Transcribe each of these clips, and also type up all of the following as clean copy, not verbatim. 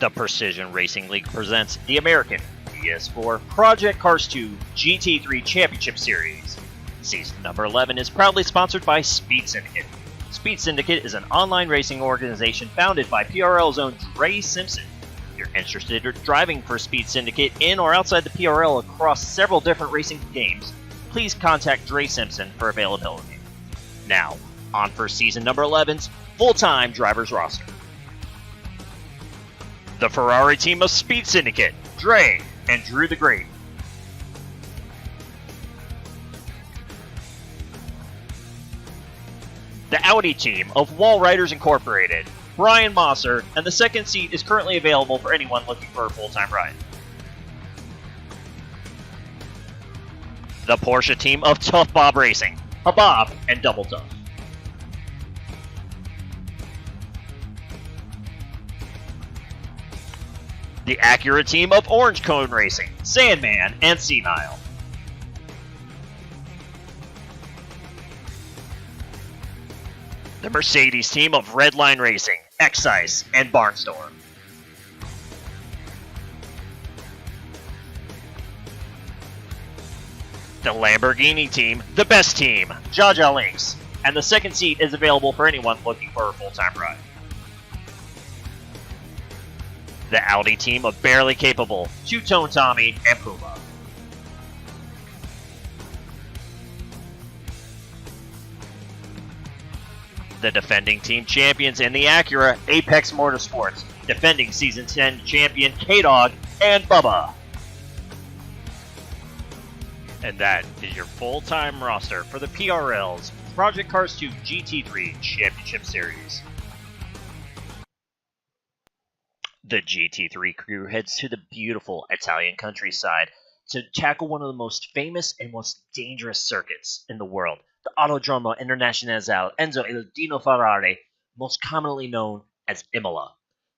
The Precision Racing League presents the American PS4 Project Cars 2 GT3 Championship Series. Season number 11 is proudly sponsored by Speed Syndicate. Speed Syndicate is an online racing organization founded by PRL's own Dre Simpson. If you're interested in driving for Speed Syndicate in or outside the PRL across several different racing games, please contact Dre Simpson for availability. Now, on for season number 11's full-time drivers roster. The Ferrari team of Speed Syndicate, Dre and Drew the Great. The Audi team of Wall Riders Incorporated, Brian Mosser, and the second seat is currently available for anyone looking for a full-time ride. The Porsche team of Tough Bob Racing, Habab and Double Tough. The Acura team of Orange Cone Racing, Sandman and Senile. The Mercedes team of Redline Racing, Excise and Barnstorm. The Lamborghini team, the best team, Jaja Links, and the second seat is available for anyone looking for a full-time ride. The Audi team of Barely Capable, Two-Tone Tommy, and Puma. The defending team champions in the Acura, Apex Motorsports, defending Season 10 champion K-Dog and Bubba. And that is your full-time roster for the PRL's Project Cars 2 GT3 Championship Series. The GT3 crew heads to the beautiful Italian countryside to tackle one of the most famous and most dangerous circuits in the world, the Autodromo Internazionale Enzo Il Dino Ferrari, most commonly known as Imola.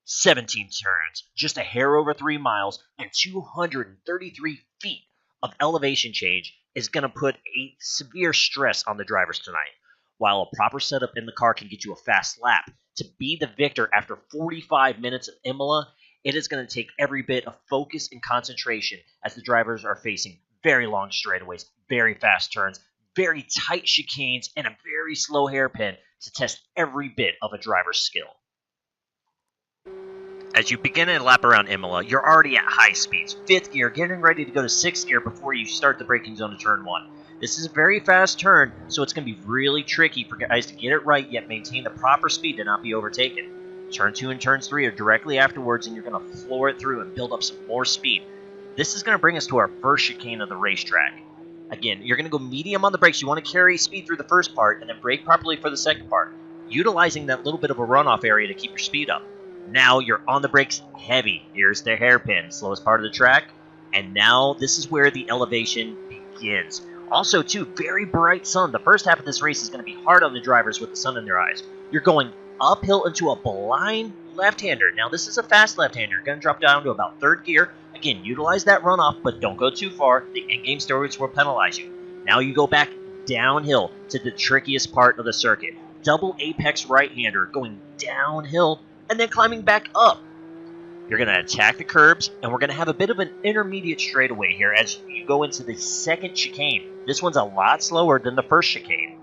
17 turns, just a hair over 3 miles, and 233 feet of elevation change is going to put a severe stress on the drivers tonight. While a proper setup in the car can get you a fast lap, to be the victor after 45 minutes of Imola, it is going to take every bit of focus and concentration as the drivers are facing very long straightaways, very fast turns, very tight chicanes, and a very slow hairpin to test every bit of a driver's skill. As you begin a lap around Imola, you're already at high speeds, 5th gear, getting ready to go to 6th gear before you start the braking zone of turn 1. This is a very fast turn, so it's going to be really tricky for guys to get it right yet maintain the proper speed to not be overtaken. Turn 2 and turns 3 are directly afterwards, and you're going to floor it through and build up some more speed. This is going to bring us to our first chicane of the racetrack. Again, you're going to go medium on the brakes. You want to carry speed through the first part and then brake properly for the second part, utilizing that little bit of a runoff area to keep your speed up. Now you're on the brakes heavy. Here's the hairpin, slowest part of the track, and now this is where the elevation begins. Also, too, very bright sun. The first half of this race is going to be hard on the drivers with the sun in their eyes. You're going uphill into a blind left-hander. Now, this is a fast left-hander. You're going to drop down to about 3rd gear. Again, utilize that runoff, but don't go too far. The in-game steroids will penalize you. Now you go back downhill to the trickiest part of the circuit. Double apex right-hander going downhill and then climbing back up. You're going to attack the curbs, and we're going to have a bit of an intermediate straightaway here as you go into the second chicane. This one's a lot slower than the first chicane.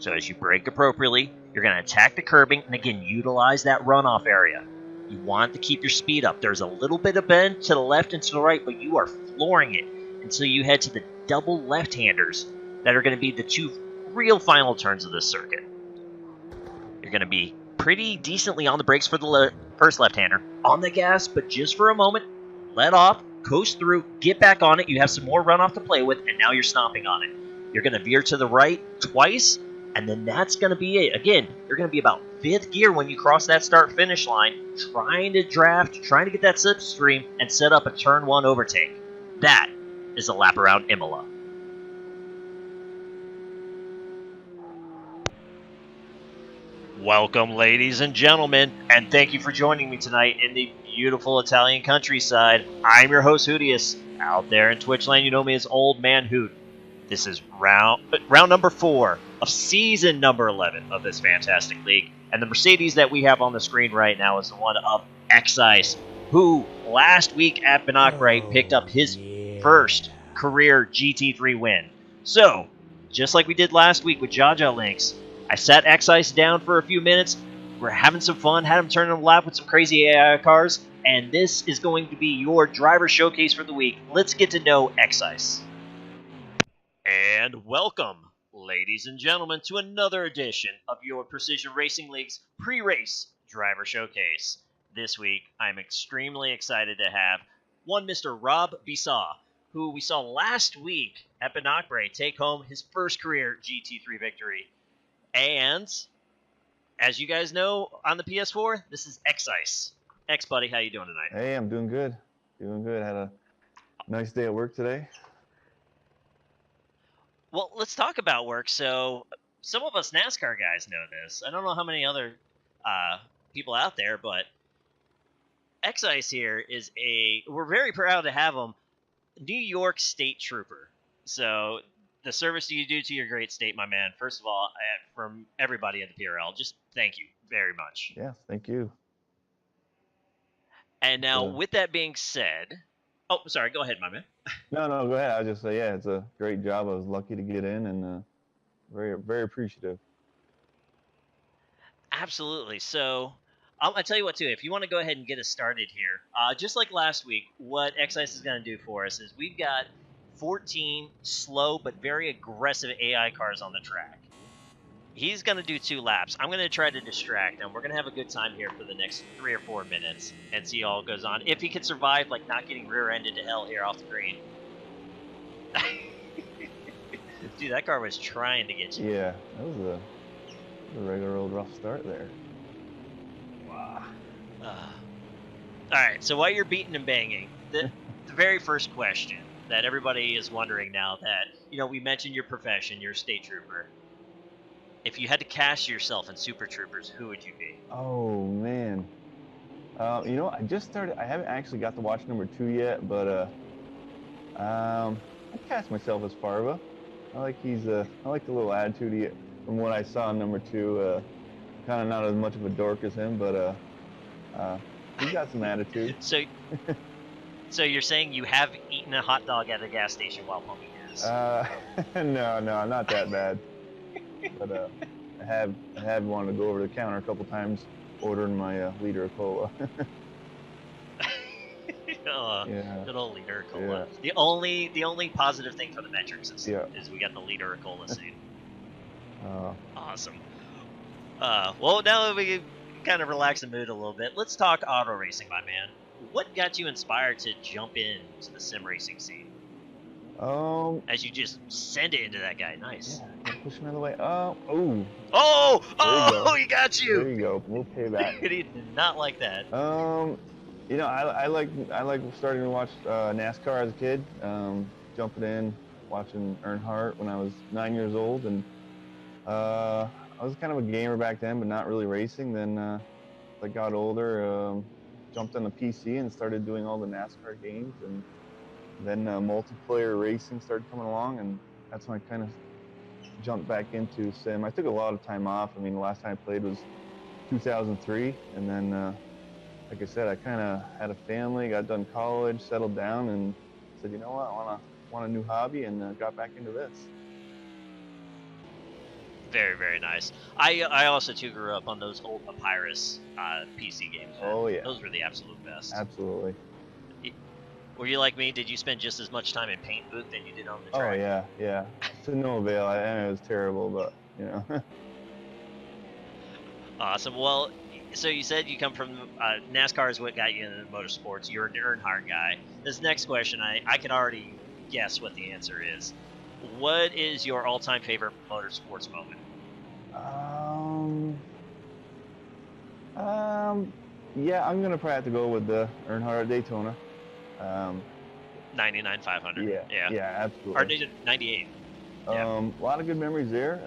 So as you brake appropriately, you're going to attack the curbing, and again, utilize that runoff area. You want to keep your speed up. There's a little bit of bend to the left and to the right, but you are flooring it until you head to the double left-handers that are going to be the 2 real final turns of this circuit. You're going to be pretty decently on the brakes for the first left-hander. On the gas, but just for a moment. Let off, coast through, get back on it. You have some more runoff to play with, and now you're stomping on it. You're going to veer to the right twice, and then that's going to be it. Again, you're going to be about 5th gear when you cross that start-finish line, trying to draft, trying to get that slipstream, and set up a turn 1 overtake. That is a lap around Imola. Welcome, ladies and gentlemen, and thank you for joining me tonight in the beautiful Italian countryside. I'm your host, Hootius. Out there in Twitch land, you know me as Old Man Hoot. This is round number 4 of season number 11 of this fantastic league. And the Mercedes that we have on the screen right now is the one of Excise who last week at Bannockbrae picked up his first career GT3 win. So, just like we did last week with Jaja Links, I sat X-Ice down for a few minutes. We're having some fun, had him turn on the lap with some crazy AI cars, and this is going to be your driver showcase for the week. Let's get to know X-Ice. And welcome, ladies and gentlemen, to another edition of your Precision Racing League's pre-race driver showcase. This week, I'm extremely excited to have one Mr. Rob Bissaw, who we saw last week at Bannockbrae take home his first career GT3 victory. And, as you guys know, on the PS4, this is X-Ice. X, buddy, how you doing tonight? Hey, I'm doing good. Doing good. Had a nice day at work today. Well, let's talk about work. So, some of us NASCAR guys know this. I don't know how many other people out there, but X-Ice here is we're very proud to have him, New York State Trooper. So, the service you do to your great state, my man, first of all, from everybody at the PRL, just thank you very much. Yeah, thank you. And now, with that being said, oh, sorry, go ahead, my man. No, go ahead. I just say, yeah, it's a great job. I was lucky to get in, and very, very appreciative. Absolutely. So, I'll tell you what, too. If you want to go ahead and get us started here, just like last week, what X-Ice is going to do for us is we've got 14 slow but very aggressive AI cars on the track. He's going to do 2 laps. I'm going to try to distract him. We're going to have a good time here for the next 3 or 4 minutes and see how it goes on. If he can survive, like, not getting rear-ended to hell here off the green. Dude, that car was trying to get you. Yeah, that was a regular old rough start there. Wow. All right, so while you're beating and banging, the very first question that everybody is wondering now that, we mentioned your profession, you're a state trooper. If you had to cast yourself in Super Troopers, who would you be? Oh, man. I just started. I haven't actually got to watch number 2 yet, but I cast myself as Farva. I like I like the little attitude he, from what I saw in number 2. Kind of not as much of a dork as him, but he's got some attitude. So you're saying you have eaten a hot dog at a gas station while pumping gas? No, not that bad. But I have wanted to go over the counter a couple times, ordering my liter of cola. Yeah. Good old liter of cola. Yeah. The only positive thing for the metric system is we got the liter of cola scene. Awesome. Well, now that we kind of relax the mood a little bit, let's talk auto racing, my man. What got you inspired to jump into the sim racing scene? As you just send it into that guy. Nice. Yeah, push him out of the way. He got you. There you go. We'll pay back. He did not like that. I like starting to watch NASCAR as a kid. Jumping in, watching Earnhardt when I was 9 years old, and I was kind of a gamer back then, but not really racing. Then as I got older, jumped on the PC and started doing all the NASCAR games, and then multiplayer racing started coming along, and that's when I kind of jumped back into sim. I took a lot of time off. I mean, the last time I played was 2003, and then, like I said, I kind of had a family, got done college, settled down, and said, you know what, I want a new hobby, and got back into this. Very, very nice. I also, too, grew up on those old Papyrus PC games. Oh, yeah. Those were the absolute best. Absolutely. Were you like me? Did you spend just as much time in paint booth than you did on the track? Oh, yeah. To no avail. I mean, it was terrible, but, Awesome. Well, so you said you come from NASCAR is what got you into motorsports. You're an Earnhardt guy. This next question, I can already guess what the answer is. What is your all-time favorite motorsports moment? Yeah, I'm gonna probably have to go with the Earnhardt Daytona. 99 500. Yeah, absolutely. Or 98. A lot of good memories there.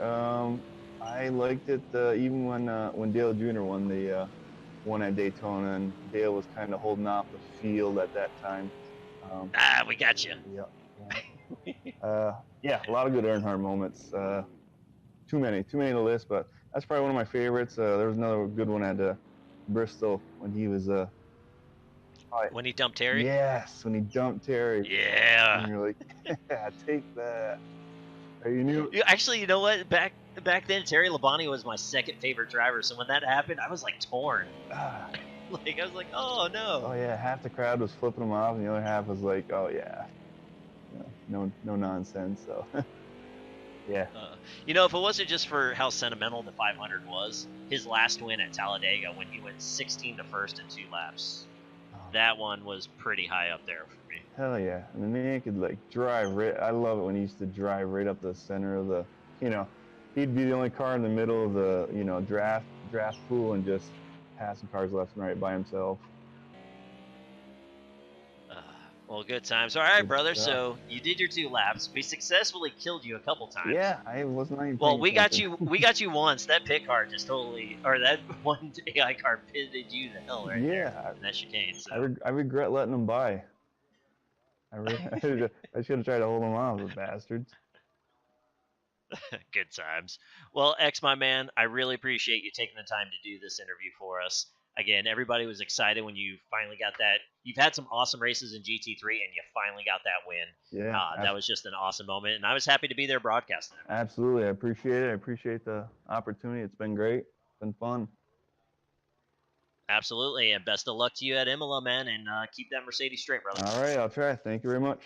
I liked it even when Dale Jr. won the one at Daytona, and Dale was kind of holding off the field at that time. We got you. Yeah, a lot of good Earnhardt moments. Too many to list, but that's probably one of my favorites. There was another good one at Bristol when he was when he dumped Terry? Yes, when he dumped Terry. Yeah. And you're like, yeah, take that. You knew. Actually, you know what? Back then, Terry Labonte was my second favorite driver. So when that happened, I was like torn. Like I was like, oh no. Oh yeah, half the crowd was flipping him off, and the other half was like, oh yeah, no nonsense. So yeah. You know, if it wasn't just for how sentimental the 500 was, his last win at Talladega when he went 16 to first in 2 laps, that one was pretty high up there for me. Hell yeah. And the man could like drive right. I love it when he used to drive right up the center of the, he'd be the only car in the middle of the, draft pool and just passing cars left and right by himself. Well, good times. All right, brother. So you did your 2 laps. We successfully killed you a couple times. Yeah, I wasn't even. Well, we got you. We got you once. That pit car just totally, or that one AI car pitted you to hell right there. And that chicane. So. I regret letting them by. I should have tried to hold them off, the bastards. Good times. Well, X, my man, I really appreciate you taking the time to do this interview for us. Again, everybody was excited when you finally got that. You've had some awesome races in GT3, and you finally got that win. Yeah. That was just an awesome moment, and I was happy to be there broadcasting it. Absolutely. I appreciate it. I appreciate the opportunity. It's been great. It's been fun. Absolutely, and best of luck to you at Imola, man, and keep that Mercedes straight, brother. All right, I'll try. Thank you very much.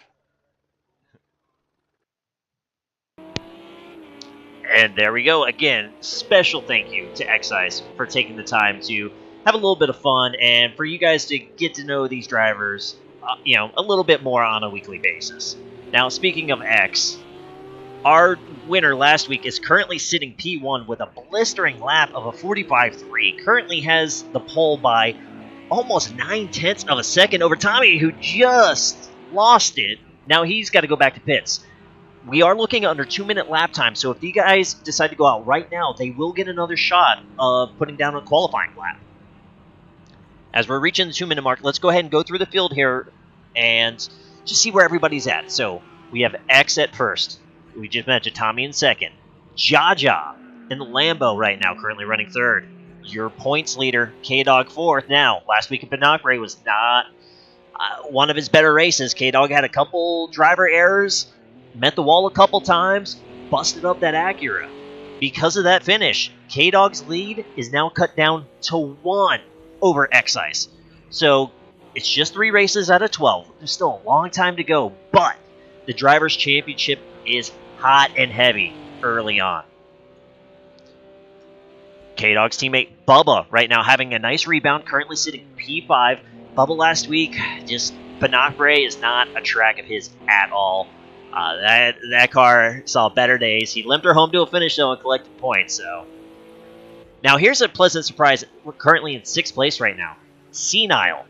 And there we go. Again, special thank you to Excise for taking the time to have a little bit of fun and for you guys to get to know these drivers, a little bit more on a weekly basis. Now, speaking of X, our winner last week is currently sitting P1 with a blistering lap of a 45.3. Currently has the pole by almost 9/10 of a second over Tommy, who just lost it. Now he's got to go back to pits. We are looking at under 2-minute lap time, so if you guys decide to go out right now, they will get another shot of putting down a qualifying lap. As we're reaching the 2-minute mark, let's go ahead and go through the field here and just see where everybody's at. So we have X at first. We just mentioned Tommy in second. Jaja in the Lambo right now, currently running third. Your points leader, K-Dog, fourth. Now, last week in Pinocre was not one of his better races. K-Dog had a couple driver errors, met the wall a couple times, busted up that Acura. Because of that finish, K-Dog's lead is now cut down to 1 over Excise. So it's just 3 races out of 12. There's still a long time to go, but the Drivers' Championship is hot and heavy early on. K-Dog's teammate Bubba right now having a nice rebound, currently sitting P5. Bubba last week, just Pinocre is not a track of his at all. That car saw better days. He limped her home to a finish, though, and collected points. So now here's a pleasant surprise. We're currently in 6th place right now. Senile.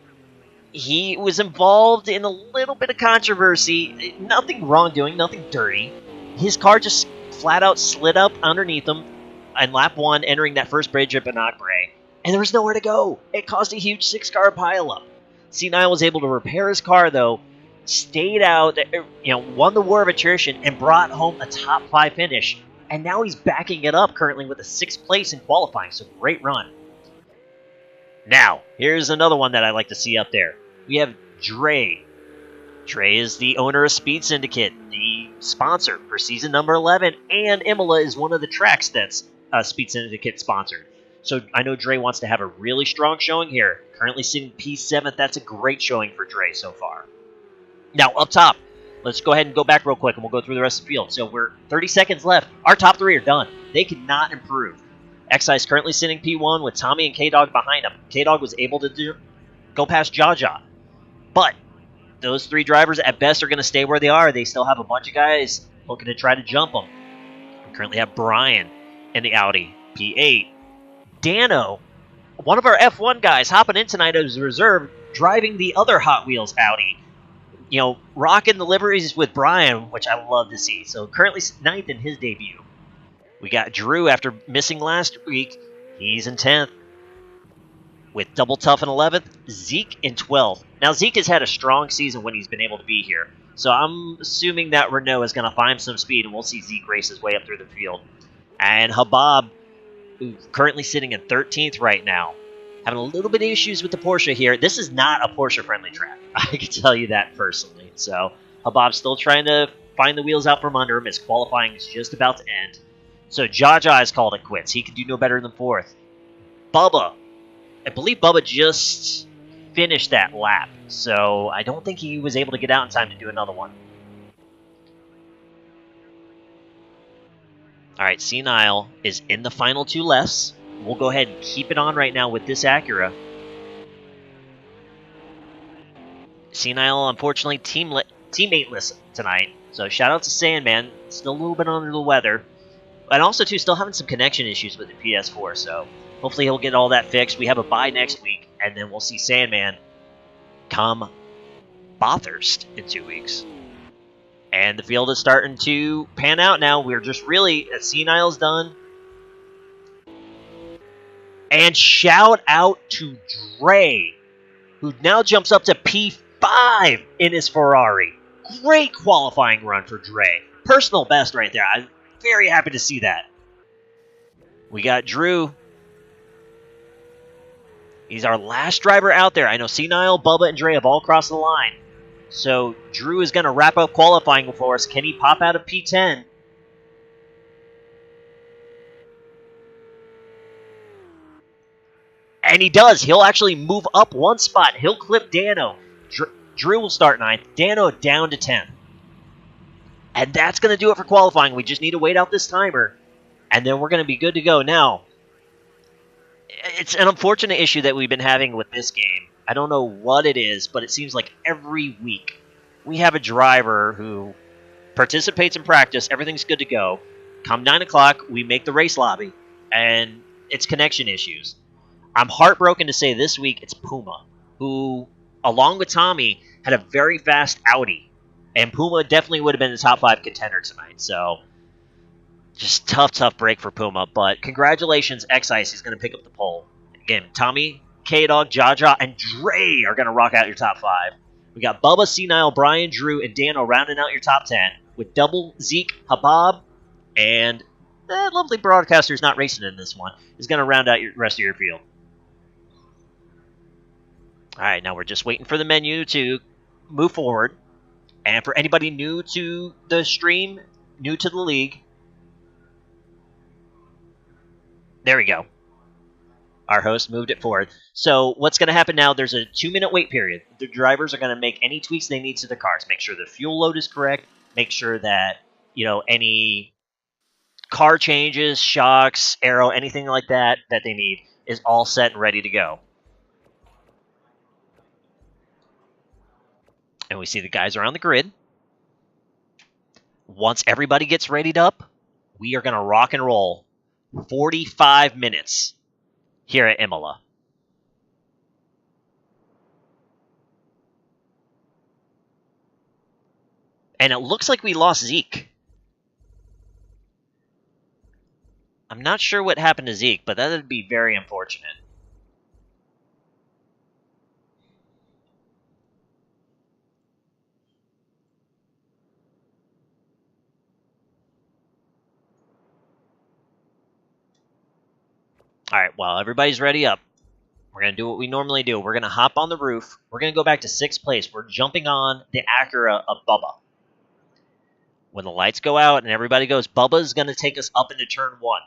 He was involved in a little bit of controversy. Nothing wrongdoing, nothing dirty. His car just flat out slid up underneath him in lap 1, entering that first bridge at Pinocre. And there was nowhere to go. It caused a huge 6-car pileup. Senile was able to repair his car, though, stayed out, won the war of attrition, and brought home a top 5 finish. And now he's backing it up currently with a 6th place in qualifying, so great run. Now, here's another one that I like to see up there. We have Dre. Dre is the owner of Speed Syndicate, the sponsor for season number 11, and Imola is one of the tracks that's Speed Syndicate sponsored. So I know Dre wants to have a really strong showing here. Currently sitting P7th. That's a great showing for Dre so far. Now, up top, let's go ahead and go back real quick, and we'll go through the rest of the field. So we're 30 seconds left. Our top 3 are done. They cannot improve. Excise currently sitting P1 with Tommy and K-Dog behind him. K-Dog was able to go past Jaja. But those 3 drivers at best are going to stay where they are. They still have a bunch of guys looking to try to jump them. We currently have Brian in the Audi P8. Dano, one of our F1 guys, hopping in tonight as a reserve, driving the other Hot Wheels Audi. Rocking the liveries with Brian, which I love to see. So currently 9th in his debut. We got Drew after missing last week. He's in 10th. With Double Tough in 11th, Zeke in 12th. Now, Zeke has had a strong season when he's been able to be here. So I'm assuming that Renault is going to find some speed, and we'll see Zeke race his way up through the field. And Habab, who's currently sitting in 13th right now. Having a little bit of issues with the Porsche here. This is not a Porsche-friendly track. I can tell you that personally. So, Habab's still trying to find the wheels out from under him as qualifying is just about to end. So, Jaja has called it quits. He can do no better than 4th. Bubba. I believe Bubba just finished that lap. So, I don't think he was able to get out in time to do another one. Alright, Senile is in the final 2 lefts. We'll go ahead and keep it on right now with this Acura. Senile, unfortunately, teammate-less tonight. So shout out to Sandman. Still a little bit under the weather. And also, too, still having some connection issues with the PS4. So hopefully he'll get all that fixed. We have a bye next week. And then we'll see Sandman come Bathurst in 2 weeks. And the field is starting to pan out now. We're just really... Senile's done. And shout out to Dre, who now jumps up to P5 in his Ferrari. Great qualifying run for Dre. Personal best right there. I'm very happy to see that. We got Drew. He's our last driver out there. I know Senile, Bubba, and Dre have all crossed the line. So Drew is going to wrap up qualifying for us. Can he pop out of P10? And he does. He'll actually move up 1 spot. He'll clip Dano. Drew will start 9th. Dano down to 10th. And that's going to do it for qualifying. We just need to wait out this timer. And then we're going to be good to go. Now, it's an unfortunate issue that we've been having with this game. I don't know what it is, but it seems like every week we have a driver who participates in practice. Everything's good to go. Come 9 o'clock, we make the race lobby. And it's connection issues. I'm heartbroken to say this week it's Puma, who, along with Tommy, had a very fast Audi. And Puma definitely would have been the top 5 contender tonight. So, just tough break for Puma. But congratulations, X-Ice is going to pick up the pole. Again, Tommy, K-Dog, Jaja, and Dre are going to rock out your top 5. We got Bubba, Senile, Brian, Drew, and Dano rounding out your top 10. With double Zeke, Habab, and that lovely broadcaster who's not racing in this one is going to round out your rest of your field. Alright, now we're just waiting for the menu to move forward. And for anybody new to the stream, new to the league, there we go. Our host moved it forward. So what's going to happen now, there's a 2-minute wait period. The drivers are going to make any tweaks they need to the cars. Make sure the fuel load is correct. Make sure that, any car changes, shocks, aero, anything like that they need is all set and ready to go. And we see the guys around the grid. Once everybody gets readied up, we are going to rock and roll 45 minutes here at Imola. And it looks like we lost Zeke. I'm not sure what happened to Zeke, but that would be very unfortunate. All right, well, everybody's ready up. We're going to do what we normally do. We're going to hop on the roof. We're going to go back to 6th place. We're jumping on the Acura of Bubba. When the lights go out and everybody goes, Bubba's going to take us up into turn 1.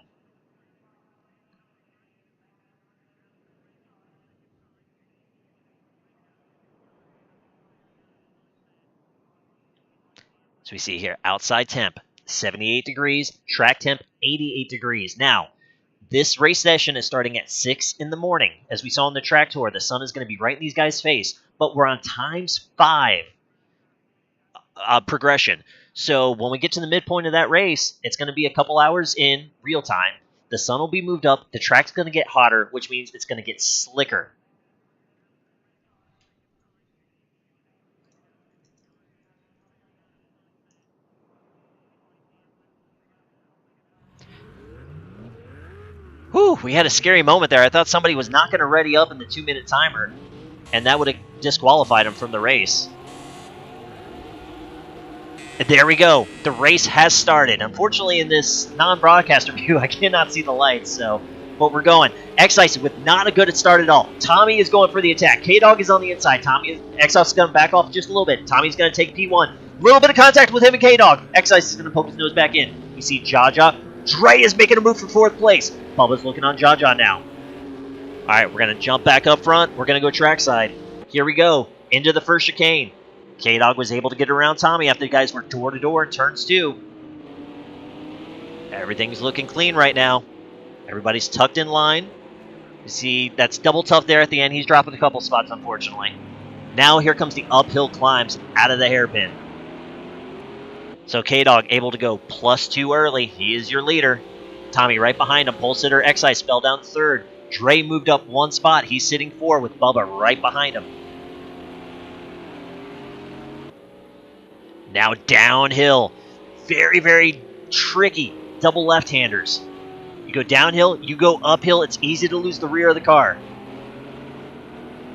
So we see here, outside temp, 78 degrees, track temp, 88 degrees. Now, this race session is starting at 6 in the morning. As we saw on the track tour, the sun is going to be right in these guys' face, but we're on ×5 progression. So when we get to the midpoint of that race, it's going to be a couple hours in real time. The sun will be moved up. The track's going to get hotter, which means it's going to get slicker. Whew, we had a scary moment there. I thought somebody was not going to ready up in the 2-minute timer, and that would have disqualified him from the race. And there we go. The race has started. Unfortunately, in this non-broadcaster view, I cannot see the lights, so but we're going. X-Ice with not a good start at all. Tommy is going for the attack. K-Dog is on the inside. X-Ice is going to back off just a little bit. Tommy's going to take P1. A little bit of contact with him and K-Dog. X-Ice is going to poke his nose back in. You see Jaja. Dre is making a move for 4th place. Bubba's looking on Jaja now. All right, we're going to jump back up front. We're going to go trackside. Here we go. Into the first chicane. K-Dog was able to get around Tommy after the guys were door-to-door in turns 2. Everything's looking clean right now. Everybody's tucked in line. You see, that's double tough there at the end. He's dropping a couple spots, unfortunately. Now here comes the uphill climbs out of the hairpin. So K-Dog able to go +2 early. He is your leader. Tommy right behind him. Pole sitter X-Ice fell down 3rd. Dre moved up 1 spot. He's sitting 4 with Bubba right behind him. Now downhill. Very, very tricky. Double left-handers. You go downhill, you go uphill. It's easy to lose the rear of the car.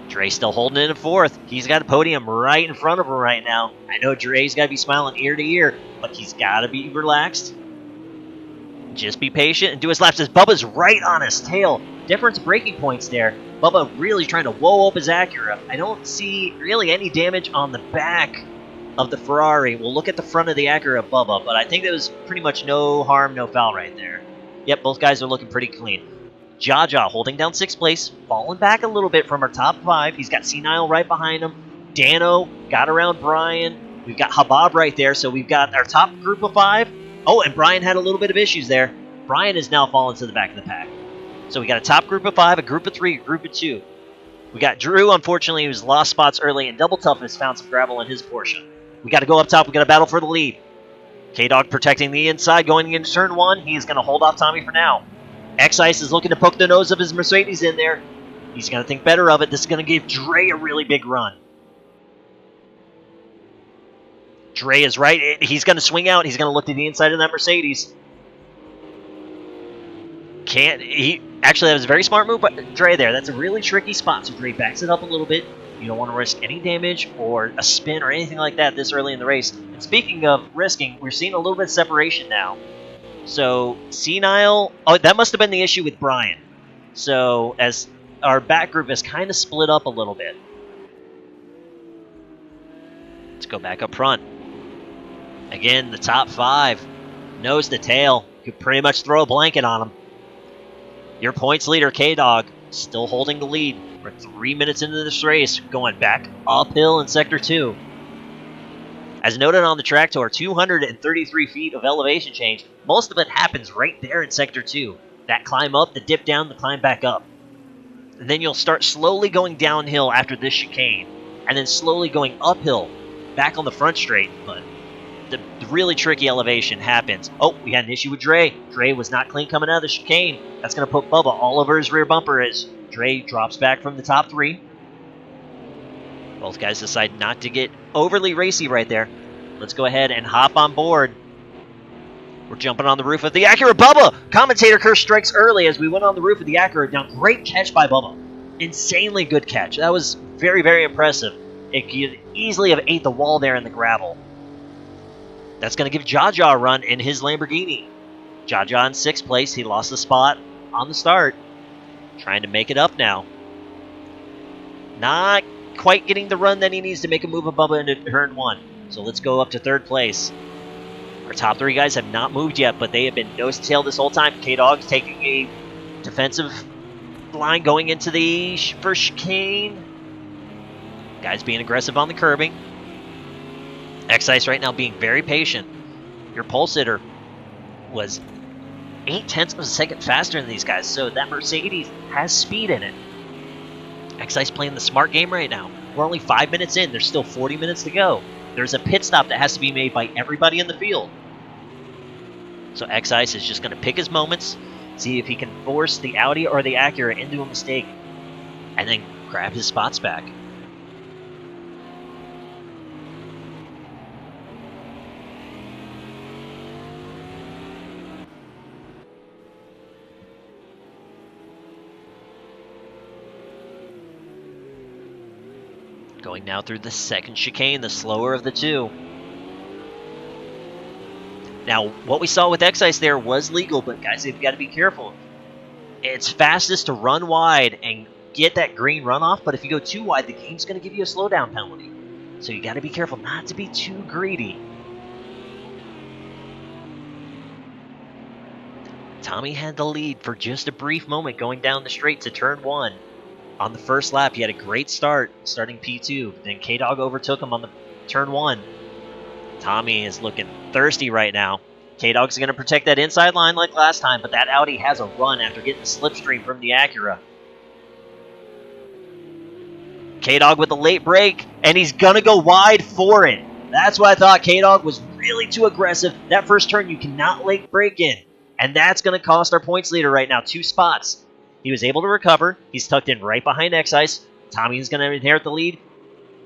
Dre still holding it in 4th. He's got a podium right in front of him right now. I know Dre's got to be smiling ear to ear, but he's got to be relaxed. Just be patient and do his laps as Bubba's right on his tail. Difference braking points there. Bubba really trying to whoa up his Acura. I don't see really any damage on the back of the Ferrari. We'll look at the front of the Acura of Bubba, but I think there was pretty much no harm, no foul right there. Yep, both guys are looking pretty clean. Jaja holding down 6th place, falling back a little bit from our top 5. He's got Senile right behind him. Dano got around Brian. We've got Habab right there, so we've got our top group of 5. Oh, and Brian had a little bit of issues there. Brian is now falling to the back of the pack. So we got a top group of 5, a group of 3, a group of 2. We got Drew, unfortunately, who's lost spots early, and Double Tough has found some gravel in his portion. We got to go up top. We got to battle for the lead. K-Dog protecting the inside going into turn 1. He's going to hold off Tommy for now. X-Ice is looking to poke the nose of his Mercedes in there. He's going to think better of it. This is going to give Dre a really big run. Dre is right. He's going to swing out. He's going to look to the inside of that Mercedes. Actually, that was a very smart move by Dre there. That's a really tricky spot. So Dre backs it up a little bit. You don't want to risk any damage or a spin or anything like that this early in the race. And speaking of risking, we're seeing a little bit of separation now. So Senile, that must have been the issue with Brian. So as our back group is kind of split up a little bit. Let's go back up front. Again, the top 5, nose to tail. Could pretty much throw a blanket on them. Your points leader, K-Dog, still holding the lead. We're 3 minutes into this race, going back uphill in Sector 2. As noted on the track tour, 233 feet of elevation change. Most of it happens right there in Sector 2. That climb up, the dip down, the climb back up. And then you'll start slowly going downhill after this chicane. And then slowly going uphill, back on the front straight. But the really tricky elevation happens. Oh, we had an issue with Dre. Dre was not clean coming out of the chicane. That's going to put Bubba all over his rear bumper as Dre drops back from the top 3. Both guys decide not to get overly racy right there. Let's go ahead and hop on board. We're jumping on the roof of the Acura. Bubba! Commentator curse strikes early as we went on the roof of the Acura. Now, great catch by Bubba. Insanely good catch. That was very, very impressive. It could easily have ate the wall there in the gravel. That's going to give Jaja a run in his Lamborghini. Jaja in 6th place. He lost the spot on the start. Trying to make it up now. Not quite getting the run that he needs to make a move above into turn 1. So let's go up to 3rd place. Our top 3 guys have not moved yet, but they have been nose to tail this whole time. K-Dog's taking a defensive line going into the first chicane. Guys being aggressive on the curbing. X-Ice right now being very patient. Your pole sitter was 0.8 of a second faster than these guys, so that Mercedes has speed in it. X-Ice playing the smart game right now. We're only 5 minutes in. There's still 40 minutes to go. There's a pit stop that has to be made by everybody in the field. So X-Ice is just going to pick his moments, see if he can force the Audi or the Acura into a mistake, and then grab his spots back. Going now through the second chicane, the slower of the 2. Now, what we saw with X-Ice there was legal, but guys, you've got to be careful. It's fastest to run wide and get that green runoff, but if you go too wide, the game's going to give you a slowdown penalty. So you got to be careful not to be too greedy. Tommy had the lead for just a brief moment going down the straight to turn 1. On the first lap, he had a great start, starting P2. Then K-Dog overtook him on the turn 1. Tommy is looking thirsty right now. K-Dog's going to protect that inside line like last time, but that Audi has a run after getting the slipstream from the Acura. K-Dog with a late break, and he's going to go wide for it. That's why I thought K-Dog was really too aggressive. That first turn, you cannot late break in. And that's going to cost our points leader right now 2 spots. He was able to recover. He's tucked in right behind X-Ice. Tommy is going to inherit the lead.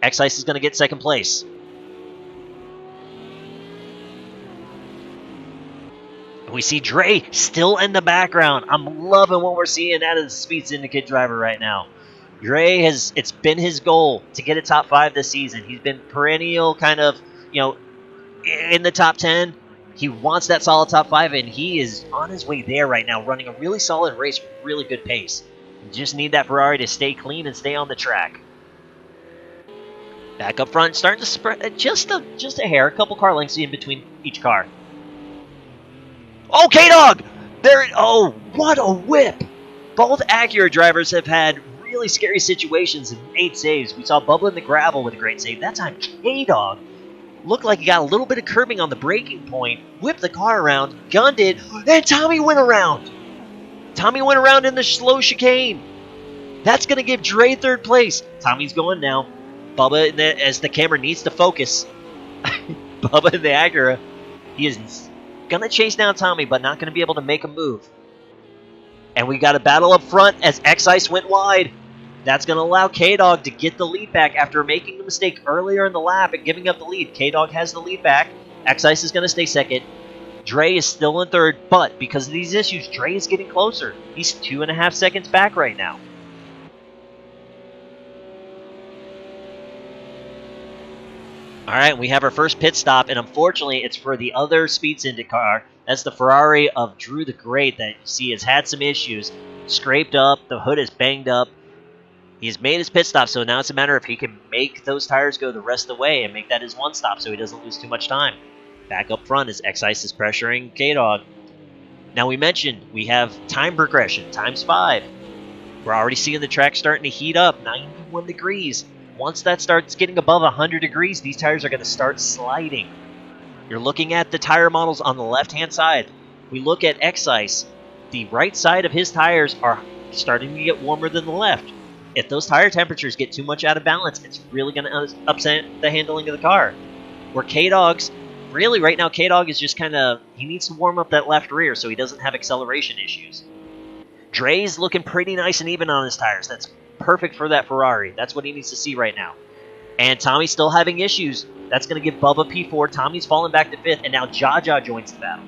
X-Ice is going to get second place. We see Dre still in the background. I'm loving what we're seeing out of the Speed Syndicate driver right now. Dre it's been his goal to get a top 5 this season. He's been perennial kind of, in the top 10. He wants that solid top 5, and he is on his way there right now, running a really solid race with really good pace. You just need that Ferrari to stay clean and stay on the track. Back up front, starting to spread just a hair, a couple car lengths in between each car. Oh, K-Dog! Oh, what a whip! Both Acura drivers have had really scary situations and made saves. We saw Bubba in the gravel with a great save. That time, K-Dog looked like he got a little bit of curbing on the braking point, whipped the car around, gunned it, and Tommy went around. Tommy went around in the slow chicane. That's going to give Dre third place. Tommy's going now. Bubba, as the camera needs to focus, Bubba in the Acura, he is going to chase down Tommy, but not going to be able to make a move. And we got a battle up front as X-Ice went wide. That's going to allow K-Dog to get the lead back after making the mistake earlier in the lap and giving up the lead. K-Dog has the lead back. X-Ice is going to stay second. Dre is still in third, but because of these issues, Dre is getting closer. He's 2.5 seconds back right now. All right, we have our first pit stop, and unfortunately, it's for the other Speed Syndicate car. That's the Ferrari of Drew the Great that you see has had some issues. Scraped up, the hood is banged up. He's made his pit stop, so now it's a matter of if he can make those tires go the rest of the way and make that his one stop so he doesn't lose too much time. Back up front as X-Ice is pressuring K-Dog. Now we mentioned we have time progression, times 5. We're already seeing the track starting to heat up, 91 degrees. Once that starts getting above 100 degrees, these tires are going to start sliding. You're looking at the tire models on the left-hand side. We look at X-Ice. The right side of his tires are starting to get warmer than the left. If those tire temperatures get too much out of balance, it's really going to upset the handling of the car. Where K-Dog's, really right now, K-Dog is just kind of, he needs to warm up that left rear so he doesn't have acceleration issues. Dre's looking pretty nice and even on his tires. That's perfect for that Ferrari. That's what he needs to see right now. And Tommy's still having issues. That's going to give Bubba P4. Tommy's falling back to 5th, and now Jaja joins the battle.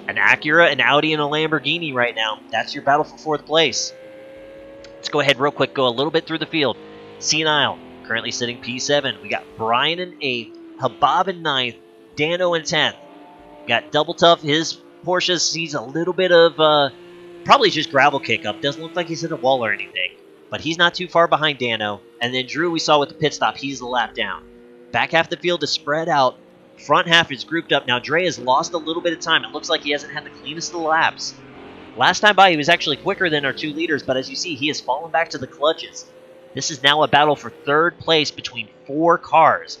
An Acura, an Audi, and a Lamborghini right now. That's your battle for 4th place. Let's go ahead real quick, go a little bit through the field. Senile, currently sitting P7. We got Brian in 8th, Habab in 9th, Dano in 10th. Got Double Tough, his Porsche sees a little bit of, probably just gravel kick up. Doesn't look like he's hit a wall or anything. But he's not too far behind Dano. And then Drew, we saw with the pit stop, he's a lap down. Back half the field is spread out. Front half is grouped up. Now Dre has lost a little bit of time. It looks like he hasn't had the cleanest of laps. Last time by, he was actually quicker than our 2 leaders, but as you see, he has fallen back to the clutches. This is now a battle for 3rd place between 4 cars.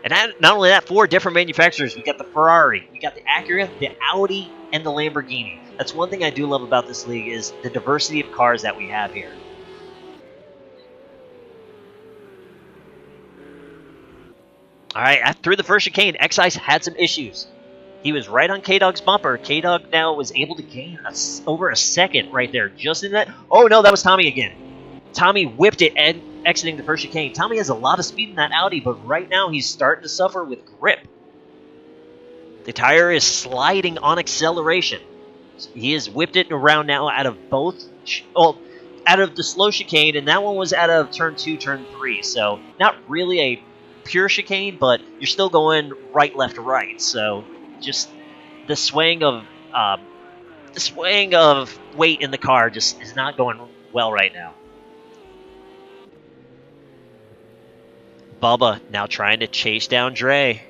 And not only that, 4 different manufacturers. We got the Ferrari, we got the Acura, the Audi, and the Lamborghini. That's one thing I do love about this league is the diversity of cars that we have here. All right, through the first chicane, X-Ice had some issues. He was right on K-Dog's bumper. K-Dog now was able to gain over a second right there. Just in that. Oh, no, that was Tommy again. Tommy whipped it and exiting the first chicane. Tommy has a lot of speed in that Audi, but right now he's starting to suffer with grip. The tire is sliding on acceleration. He has whipped it around now out of both, out of the slow chicane, and that one was out of turn 2, turn 3. So not really a pure chicane, but you're still going right, left, right. So just the swaying of The swing of weight in the car just is not going well right now. Bubba now trying to chase down Dre.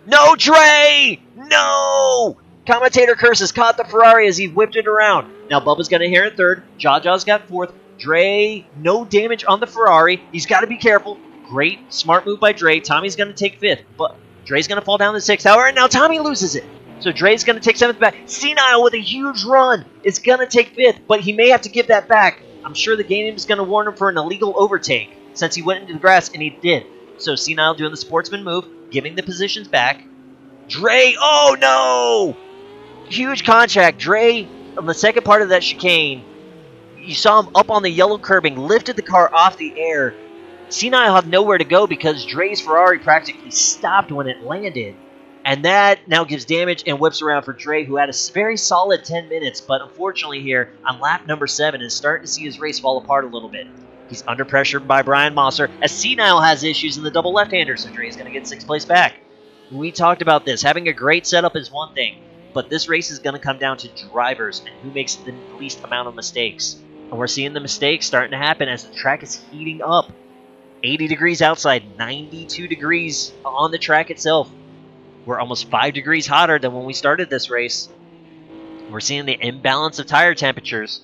No, Dre! No! Commentator curses caught the Ferrari as he whipped it around. Now Bubba's going to hear it third. Jaja's got fourth. Dre, no damage on the Ferrari. He's got to be careful. Great, smart move by Dre. Tommy's going to take fifth, but Dre's going to fall down to sixth. However, now Tommy loses it. So Dre's going to take seventh back. Senile with a huge run is going to take fifth, but he may have to give that back. I'm sure the game is going to warn him for an illegal overtake since he went into the grass, and he did. So Senile doing the sportsman move, giving the positions back. Dre, oh no! Huge contact. Dre, on the second part of that chicane, you saw him up on the yellow curbing, lifted the car off the air. Senile had nowhere to go because Dre's Ferrari practically stopped when it landed. And that now gives damage and whips around for Dre, who had a very solid 10 minutes, but unfortunately here, on lap number 7, is starting to see his race fall apart a little bit. He's under pressure by Brian Mosser, as Senile has issues in the double left-hander, so Dre's going to get 6th place back. We talked about this. Having a great setup is one thing, but this race is going to come down to drivers and who makes the least amount of mistakes. And we're seeing the mistakes starting to happen as the track is heating up. 80 degrees outside, 92 degrees on the track itself. We're almost 5 degrees hotter than when we started this race. We're seeing the imbalance of tire temperatures.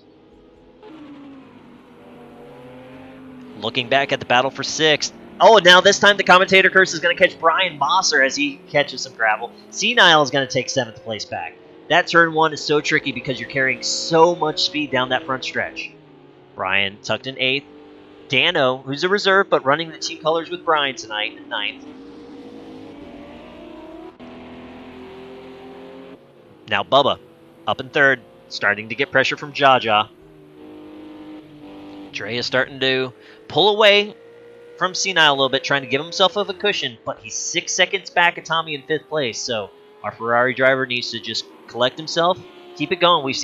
Looking back at the battle for 6th. Oh, now this time the commentator curse is going to catch Brian Mosser as he catches some gravel. Senile is going to take 7th place back. That turn 1 is so tricky because you're carrying so much speed down that front stretch. Brian tucked in 8th. Dano, who's a reserve but running the team colors with Brian tonight, in 9th. Now Bubba, up in 3rd, starting to get pressure from Jaja. Dre is starting to pull away from Senile a little bit, trying to give himself a cushion, but he's 6 seconds back at Tommy in 5th place, so our Ferrari driver needs to just collect himself, keep it going.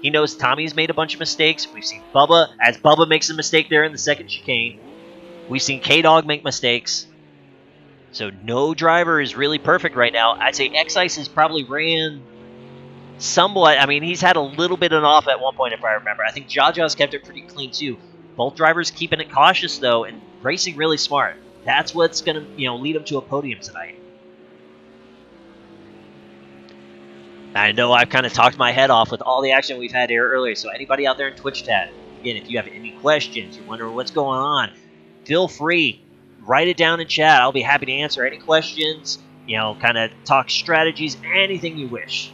He knows Tommy's made a bunch of mistakes. We've seen Bubba, as Bubba makes a mistake there in the second chicane. We've seen K-Dog make mistakes. So no driver is really perfect right now. I'd say X-Ice has probably ran somewhat. I mean, he's had a little bit of an off at one point, if I remember. I think Jaja's kept it pretty clean, too. Both drivers keeping it cautious, though, and racing really smart. That's what's going to, lead them to a podium tonight. I know I've kind of talked my head off with all the action we've had here earlier, so anybody out there in Twitch chat, again, if you have any questions, you're wondering what's going on, feel free. Write it down in chat. I'll be happy to answer any questions, kind of talk strategies, anything you wish.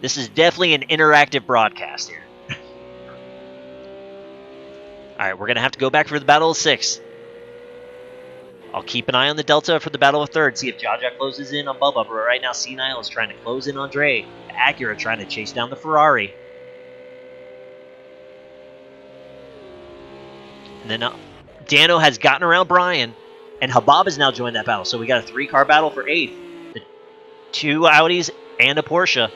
This is definitely an interactive broadcast here. Alright, we're going to have to go back for the Battle of 6. I'll keep an eye on the Delta for the Battle of 3rd, see if Jaja closes in on Bubba, but right now Senile is trying to close in on Dre. Acura trying to chase down the Ferrari. And then Dano has gotten around Brian, and Habab has now joined that battle. So we got a 3-car battle for 8th. The 2 Audis and a Porsche.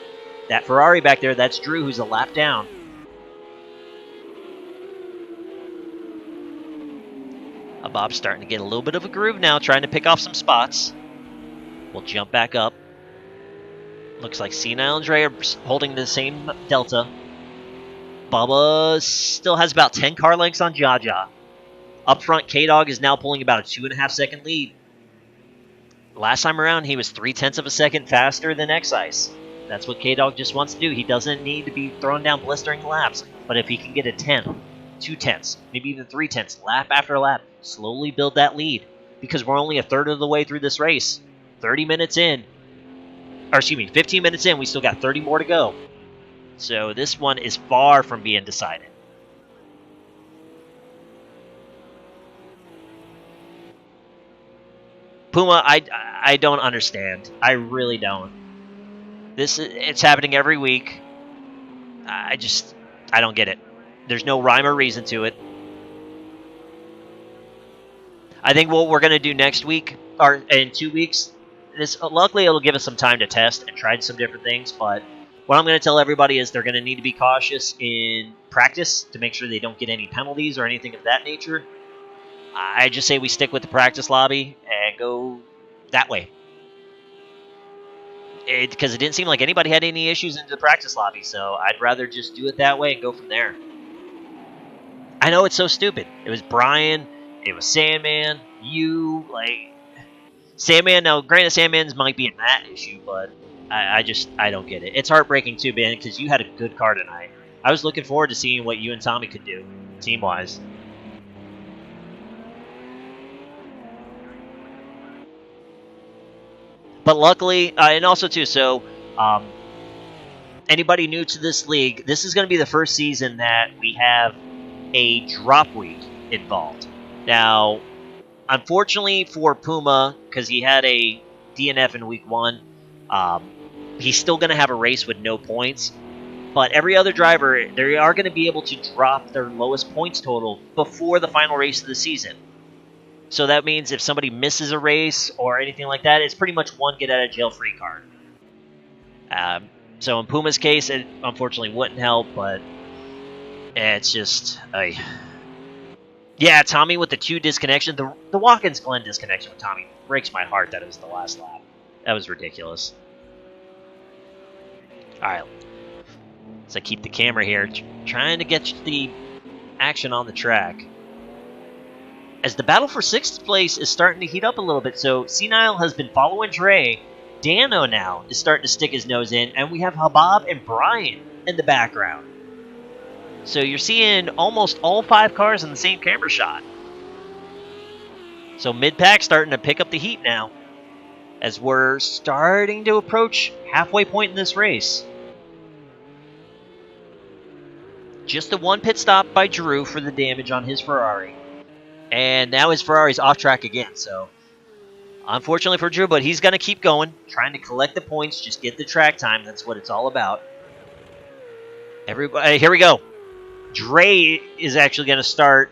That Ferrari back there, that's Drew, who's a lap down. Habab's starting to get a little bit of a groove now, trying to pick off some spots. We'll jump back up. Looks like Senile and Dre are holding the same Delta. Bubba still has about 10 car lengths on Jaja. Up front, K-Dog is now pulling about a 2.5 second lead. Last time around, he was 0.3 of a second faster than X-Ice. That's what K-Dog just wants to do. He doesn't need to be throwing down blistering laps. But if he can get a 10, 2/10, maybe even 3/10, lap after lap, slowly build that lead. Because we're only a third of the way through this race. 15 minutes in, we still got 30 more to go. So this one is far from being decided. Puma, I don't understand. I really don't. It's happening every week. I don't get it. There's no rhyme or reason to it. I think what we're going to do next week, or in 2 weeks, luckily it'll give us some time to test and try some different things, but what I'm going to tell everybody is they're going to need to be cautious in practice to make sure they don't get any penalties or anything of that nature. I just say we stick with the practice lobby and go that way. because it didn't seem like anybody had any issues in the practice lobby, so I'd rather just do it that way and go from there. I know it's so stupid. It was Brian, it was Sandman, you, like... Sandman, now granted Sandman's might be in that issue, but I don't get it. It's heartbreaking too, Ben, because you had a good car tonight. I was looking forward to seeing what you and Tommy could do, team-wise. But luckily, and also too, so anybody new to this league, this is going to be the first season that we have a drop week involved. Now, unfortunately for Puma, because he had a DNF in week 1, he's still going to have a race with no points. But every other driver, they are going to be able to drop their lowest points total before the final race of the season. So that means if somebody misses a race or anything like that, it's pretty much one get-out-of-jail-free card. So in Puma's case, it unfortunately wouldn't help, but it's just... Yeah, Tommy with the 2 disconnection. The Watkins-Glen disconnection with Tommy breaks my heart that it was the last lap. That was ridiculous. All right. So I keep the camera here, trying to get the action on the track. As the battle for 6th place is starting to heat up a little bit, so Senile has been following Dre. Dano now is starting to stick his nose in, and we have Habab and Brian in the background. So you're seeing almost all 5 cars in the same camera shot. So mid-pack starting to pick up the heat now, as we're starting to approach halfway point in this race. Just the 1 pit stop by Drew for the damage on his Ferrari. And now his Ferrari's off track again, so unfortunately for Drew, but he's going to keep going, trying to collect the points, just get the track time. That's what it's all about. Everybody, here we go. Dre is actually going to start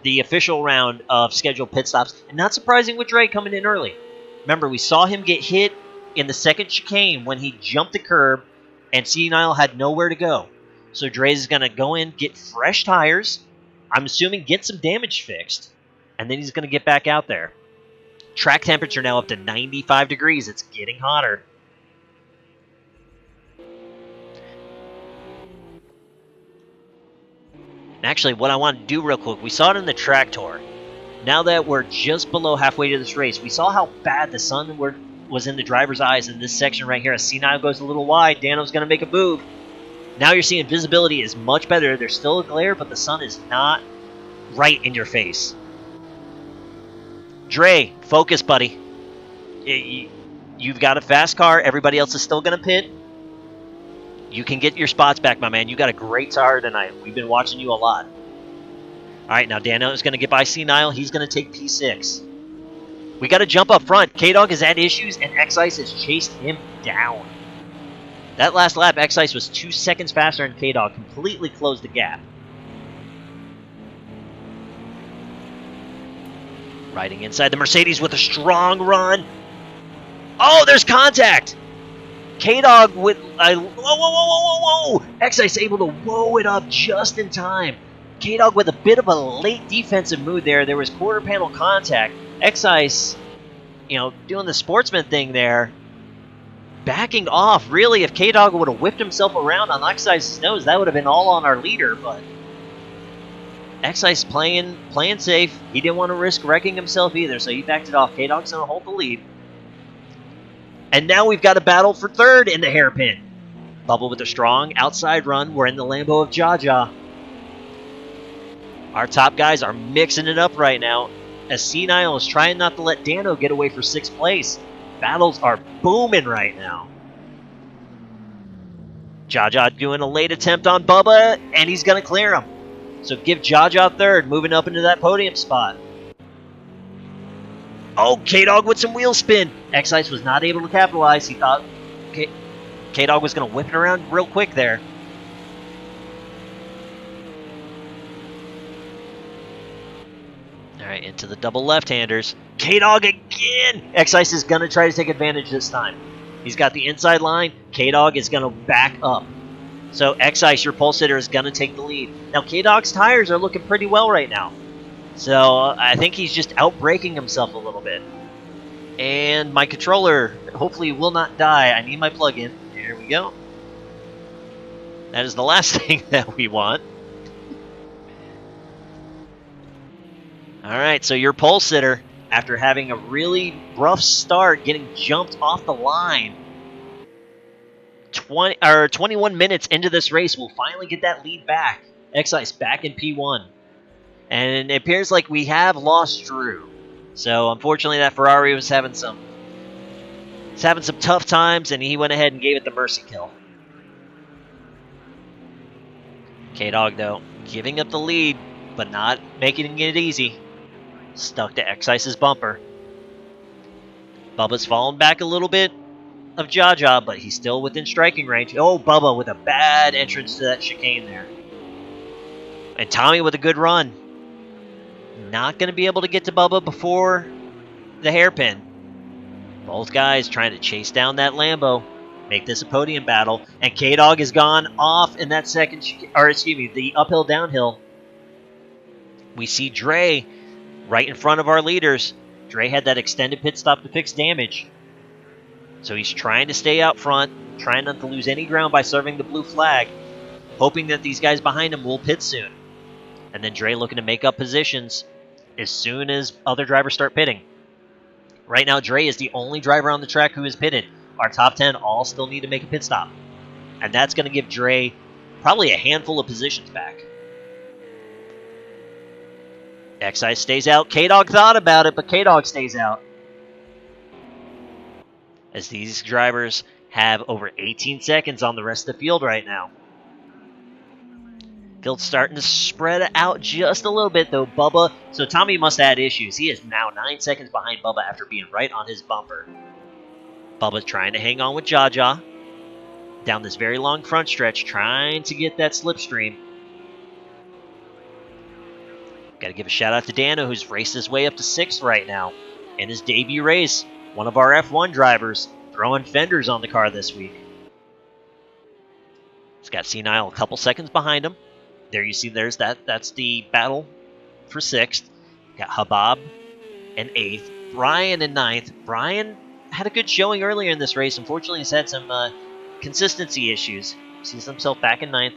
the official round of scheduled pit stops. And not surprising with Dre coming in early. Remember, we saw him get hit in the second chicane when he jumped the curb, and Senile had nowhere to go. So Dre is going to go in, get fresh tires, I'm assuming get some damage fixed, and then he's going to get back out there. Track temperature now up to 95 degrees. It's getting hotter. And actually, what I want to do real quick, we saw it in the track tour. Now that we're just below halfway to this race, we saw how bad the sun was in the driver's eyes in this section right here. As C9 goes a little wide, Dano's going to make a move. Now you're seeing visibility is much better. There's still a glare, but the sun is not right in your face. Dre, focus, buddy. You've got a fast car. Everybody else is still going to pit. You can get your spots back, my man. You got a great tire tonight. We've been watching you a lot. All right, now Dano is going to get by C-Nile. He's going to take P6. We got to jump up front. K-Dog has had issues, and X-Ice has chased him down. That last lap, X-Ice was 2 seconds faster than K-Dog. Completely closed the gap. Riding inside the Mercedes with a strong run. Oh, there's contact! K-Dog with a... Whoa! X-Ice able to whoa it up just in time. K-Dog with a bit of a late defensive move there. There was quarter panel contact. X-Ice, doing the sportsman thing there. Backing off. Really, if K-Dog would have whipped himself around on X-Ice's nose, that would have been all on our leader, but... X-Ice playing safe. He didn't want to risk wrecking himself either, so he backed it off. K-Dog's going to hold the lead. And now we've got a battle for third in the hairpin. Bubble with a strong outside run. We're in the Lambo of Jaja. Our top guys are mixing it up right now, as C-Nile is trying not to let Dano get away for 6th place. Battles are booming right now. Jaja doing a late attempt on Bubba, and he's going to clear him. So give Jaja third, moving up into that podium spot. Oh, K-Dog with some wheel spin. X-Ice was not able to capitalize. He thought K-Dog was going to whip it around real quick there. All right, into the double left-handers. K-Dog again! X-Ice is going to try to take advantage this time. He's got the inside line. K-Dog is going to back up. So X-Ice, your pole sitter, is going to take the lead. Now, K-Dog's tires are looking pretty well right now. So I think he's just out-braking himself a little bit. And my controller hopefully will not die. I need my plug-in. There we go. That is the last thing that we want. All right, so your pole sitter, after having a really rough start, getting jumped off the line, 21 minutes into this race, will finally get that lead back. Excise back in P1. And it appears like we have lost Drew. So unfortunately that Ferrari was having some tough times, and he went ahead and gave it the mercy kill. K-Dog, though, giving up the lead, but not making it easy. Stuck to Excise's bumper. Bubba's fallen back a little bit of Jaja, but he's still within striking range. Oh, Bubba with a bad entrance to that chicane there. And Tommy with a good run. Not going to be able to get to Bubba before the hairpin. Both guys trying to chase down that Lambo, make this a podium battle, and K-Dog has gone off in that the uphill downhill. We see Dre right in front of our leaders. Dre had that extended pit stop to fix damage. So he's trying to stay out front, trying not to lose any ground by serving the blue flag, hoping that these guys behind him will pit soon. And then Dre looking to make up positions as soon as other drivers start pitting. Right now, Dre is the only driver on the track who is pitted. Our top 10 all still need to make a pit stop. And that's going to give Dre probably a handful of positions back. Excise stays out. K-Dog thought about it, but K-Dog stays out. As these drivers have over 18 seconds on the rest of the field right now. Field's starting to spread out just a little bit, though. Bubba, so Tommy must have had issues. He is now 9 seconds behind Bubba after being right on his bumper. Bubba's trying to hang on with Jaja down this very long front stretch, trying to get that slipstream. Got to give a shout out to Dano, who's raced his way up to 6th right now in his debut race. One of our F1 drivers throwing fenders on the car this week. He's got Senile a couple seconds behind him. There you see, that's the battle for 6th. Got Habab in 8th. Brian in 9th. Brian had a good showing earlier in this race. Unfortunately, he's had some consistency issues. Sees himself back in 9th.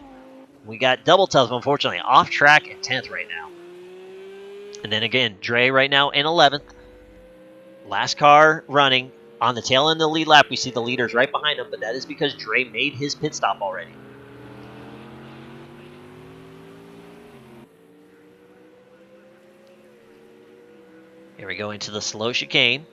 We got Double Tough, unfortunately, off track in 10th right now. And then again, Dre right now in 11th. Last car running. On the tail end of the lead lap, we see the leaders right behind him, but that is because Dre made his pit stop already. Here we go into the slow chicane.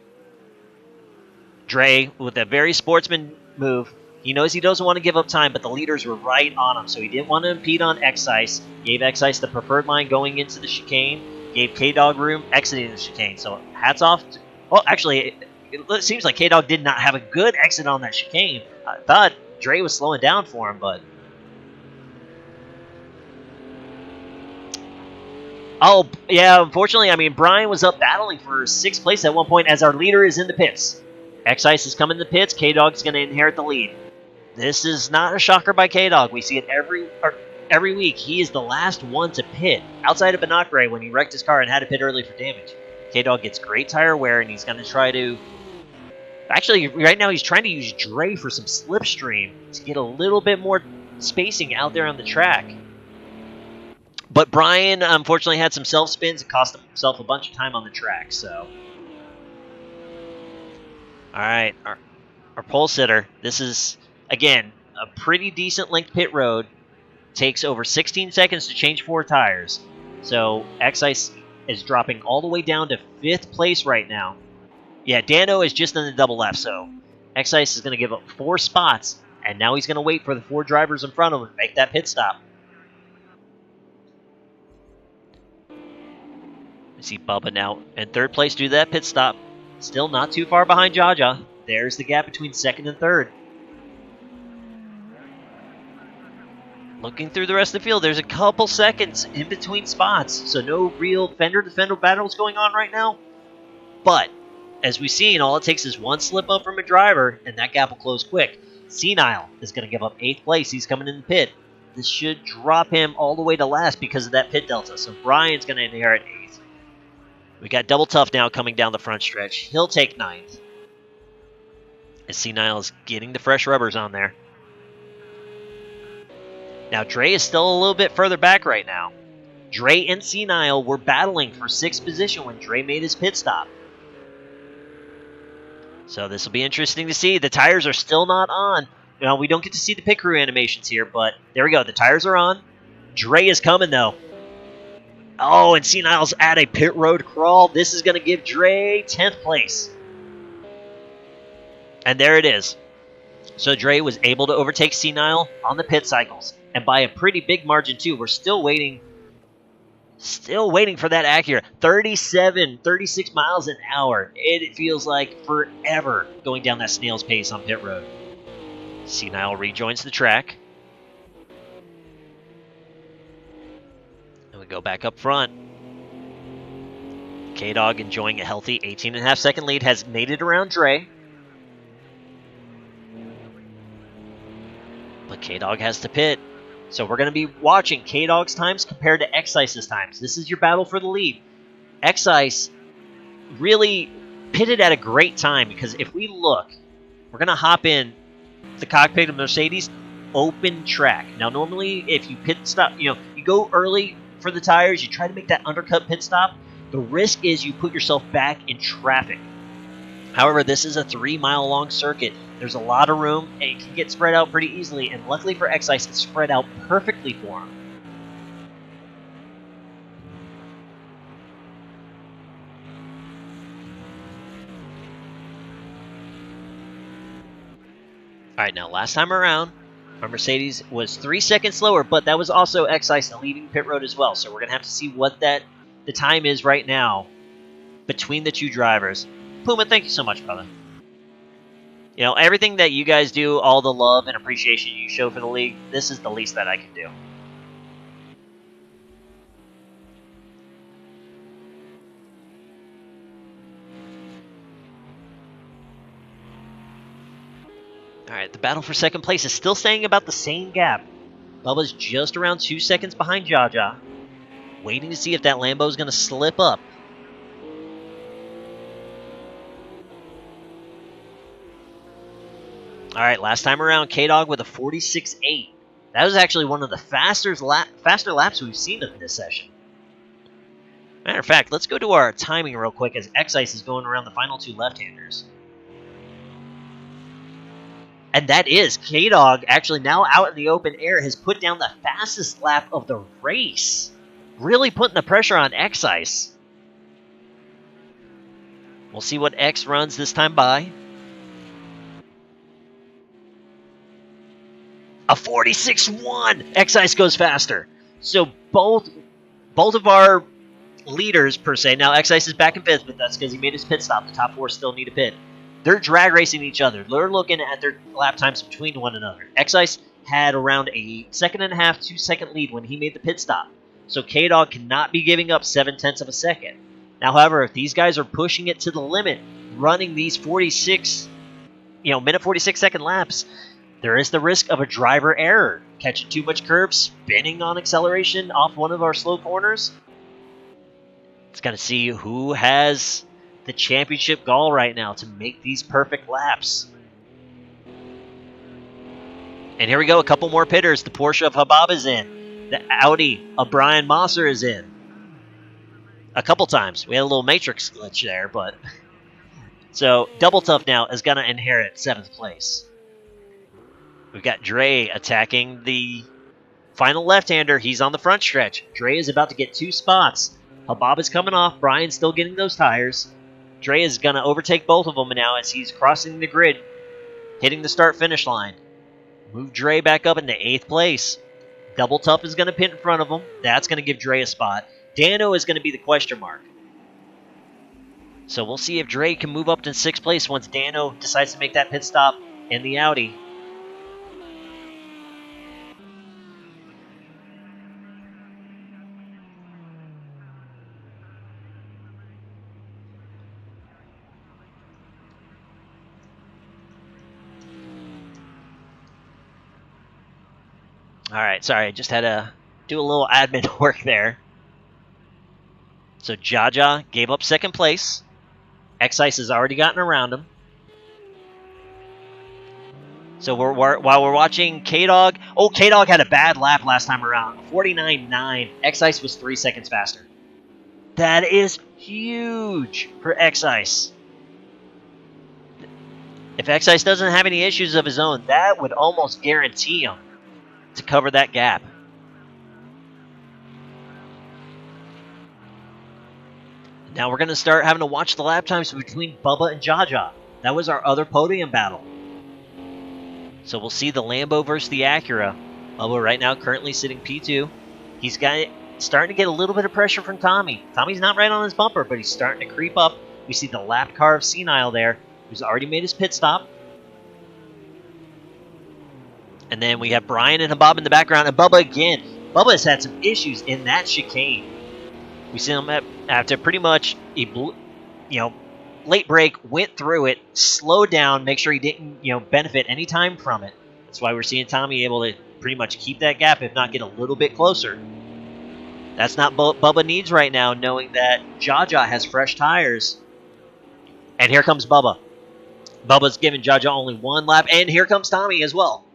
Dre, with a very sportsman move, he knows he doesn't want to give up time, but the leaders were right on him, so he didn't want to impede on Excise. Gave Excise the preferred line going into the chicane. Gave K-Dog room exiting the chicane. So hats off. Well, actually, it seems like K-Dog did not have a good exit on that chicane. I thought Dre was slowing down for him, but... Oh, yeah, unfortunately, I mean, Brian was up battling for 6th place at one point as our leader is in the pits. Excise is coming to the pits. K-Dog's going to inherit the lead. This is not a shocker by K-Dog. We see it every week. He is the last one to pit outside of Binocre when he wrecked his car and had to pit early for damage. K-Dog gets great tire wear, and he's going to try to... Actually, right now he's trying to use Dre for some slipstream to get a little bit more spacing out there on the track. But Brian, unfortunately, had some self-spins and cost himself a bunch of time on the track, so... Alright, our pole sitter. This is, again, a pretty decent length pit road. Takes over 16 seconds to change 4 tires. So, Excise is dropping all the way down to 5th place right now. Yeah, Dano is just in the double left, so Excise is going to give up 4 spots, and now he's going to wait for the 4 drivers in front of him to make that pit stop. We see Bubba now in 3rd place due to that pit stop. Still not too far behind Jaja. There's the gap between 2nd and 3rd. Looking through the rest of the field, there's a couple seconds in between spots, so no real fender-to-fender battles going on right now. But, as we've seen, all it takes is one slip-up from a driver, and that gap will close quick. Senile is going to give up 8th place. He's coming in the pit. This should drop him all the way to last because of that pit delta, so Brian's going to inherit 8th. We got Double Tough now coming down the front stretch. He'll take 9th. As Senile is getting the fresh rubbers on there. Now, Dre is still a little bit further back right now. Dre and Senile were battling for 6th position when Dre made his pit stop. So this will be interesting to see. The tires are still not on. Now, we don't get to see the pit crew animations here, but there we go. The tires are on. Dre is coming, though. Oh, and Senile's at a pit road crawl. This is going to give Dre 10th place. And there it is. So Dre was able to overtake Senile on the pit cycles. And by a pretty big margin, too. We're still waiting. Still waiting for that Acura. 36 miles an hour. It feels like forever going down that snail's pace on pit road. Senile rejoins the track. And we go back up front. K-Dog enjoying a healthy 18.5 second lead. Has made it around Dre. But K-Dog has to pit. So we're going to be watching K-Dog's times compared to X-Ice's times. This is your battle for the lead. X-Ice really pitted at a great time because if we look, we're going to hop in the cockpit of Mercedes, open track. Now normally if you pit stop, you go early for the tires, you try to make that undercut pit stop. The risk is you put yourself back in traffic. However, this is a 3-mile long circuit. There's a lot of room, and it can get spread out pretty easily, and luckily for X-Ice, it's spread out perfectly for him. All right, now last time around, our Mercedes was 3 seconds slower, but that was also X-Ice leaving pit road as well, so we're going to have to see what the time is right now between the two drivers. Puma, thank you so much, brother. Everything that you guys do, all the love and appreciation you show for the league, this is the least that I can do. All right, the battle for second place is still staying about the same gap. Bubba's just around 2 seconds behind Jaja, waiting to see if that Lambo is going to slip up. All right, last time around, K-Dog with a 46.8. That was actually one of the faster laps we've seen in this session. Matter of fact, let's go to our timing real quick as X-Ice is going around the final 2 left-handers. And that is K-Dog, actually now out in the open air, has put down the fastest lap of the race. Really putting the pressure on X-Ice. We'll see what X runs this time by. A 46.1! X-Ice goes faster. So both of our leaders, per se, now X-Ice is back in 5th, but that's because he made his pit stop. The top 4 still need a pit. They're drag racing each other. They're looking at their lap times between one another. X-Ice had around a 1.5 second, 2 second lead when he made the pit stop. So K-Dog cannot be giving up 0.7 of a second. Now, however, if these guys are pushing it to the limit, running these 46 second laps, there is the risk of a driver error, catching too much curb, spinning on acceleration off one of our slow corners. It's going to see who has the championship gall right now to make these perfect laps. And here we go, a couple more pitters. The Porsche of Habab is in. The Audi of Brian Mosser is in. A couple times. We had a little matrix glitch there, but... So, Double Tough now is going to inherit 7th place. We've got Dre attacking the final left-hander. He's on the front stretch. Dre is about to get 2 spots. Habab is coming off. Brian's still getting those tires. Dre is going to overtake both of them now as he's crossing the grid, hitting the start-finish line. Move Dre back up into 8th place. Double Tough is going to pit in front of him. That's going to give Dre a spot. Dano is going to be the question mark. So we'll see if Dre can move up to 6th place once Dano decides to make that pit stop in the Audi. All right, sorry, I just had to do a little admin work there. So Jaja gave up second place. X-Ice has already gotten around him. So while we're watching K-Dog, K-Dog had a bad lap last time around, 49.9. X-Ice was 3 seconds faster. That is huge for X-Ice. If X-Ice doesn't have any issues of his own, that would almost guarantee him to cover that gap. Now we're going to start having to watch the lap times between Bubba and Jaja. That was our other podium battle. So we'll see the Lambo versus the Acura. Bubba right now currently sitting P2. He's starting to get a little bit of pressure from Tommy. Tommy's not right on his bumper, but he's starting to creep up. We see the lap car of Senile there, who's already made his pit stop. And then we have Brian and Habab in the background, and Bubba again. Bubba has had some issues in that chicane. We see him have to pretty much, late break, went through it, slowed down, make sure he didn't, benefit any time from it. That's why we're seeing Tommy able to pretty much keep that gap, if not get a little bit closer. That's not what Bubba needs right now, knowing that Jaja has fresh tires. And here comes Bubba. Bubba's giving Jaja only one lap, and here comes Tommy as well.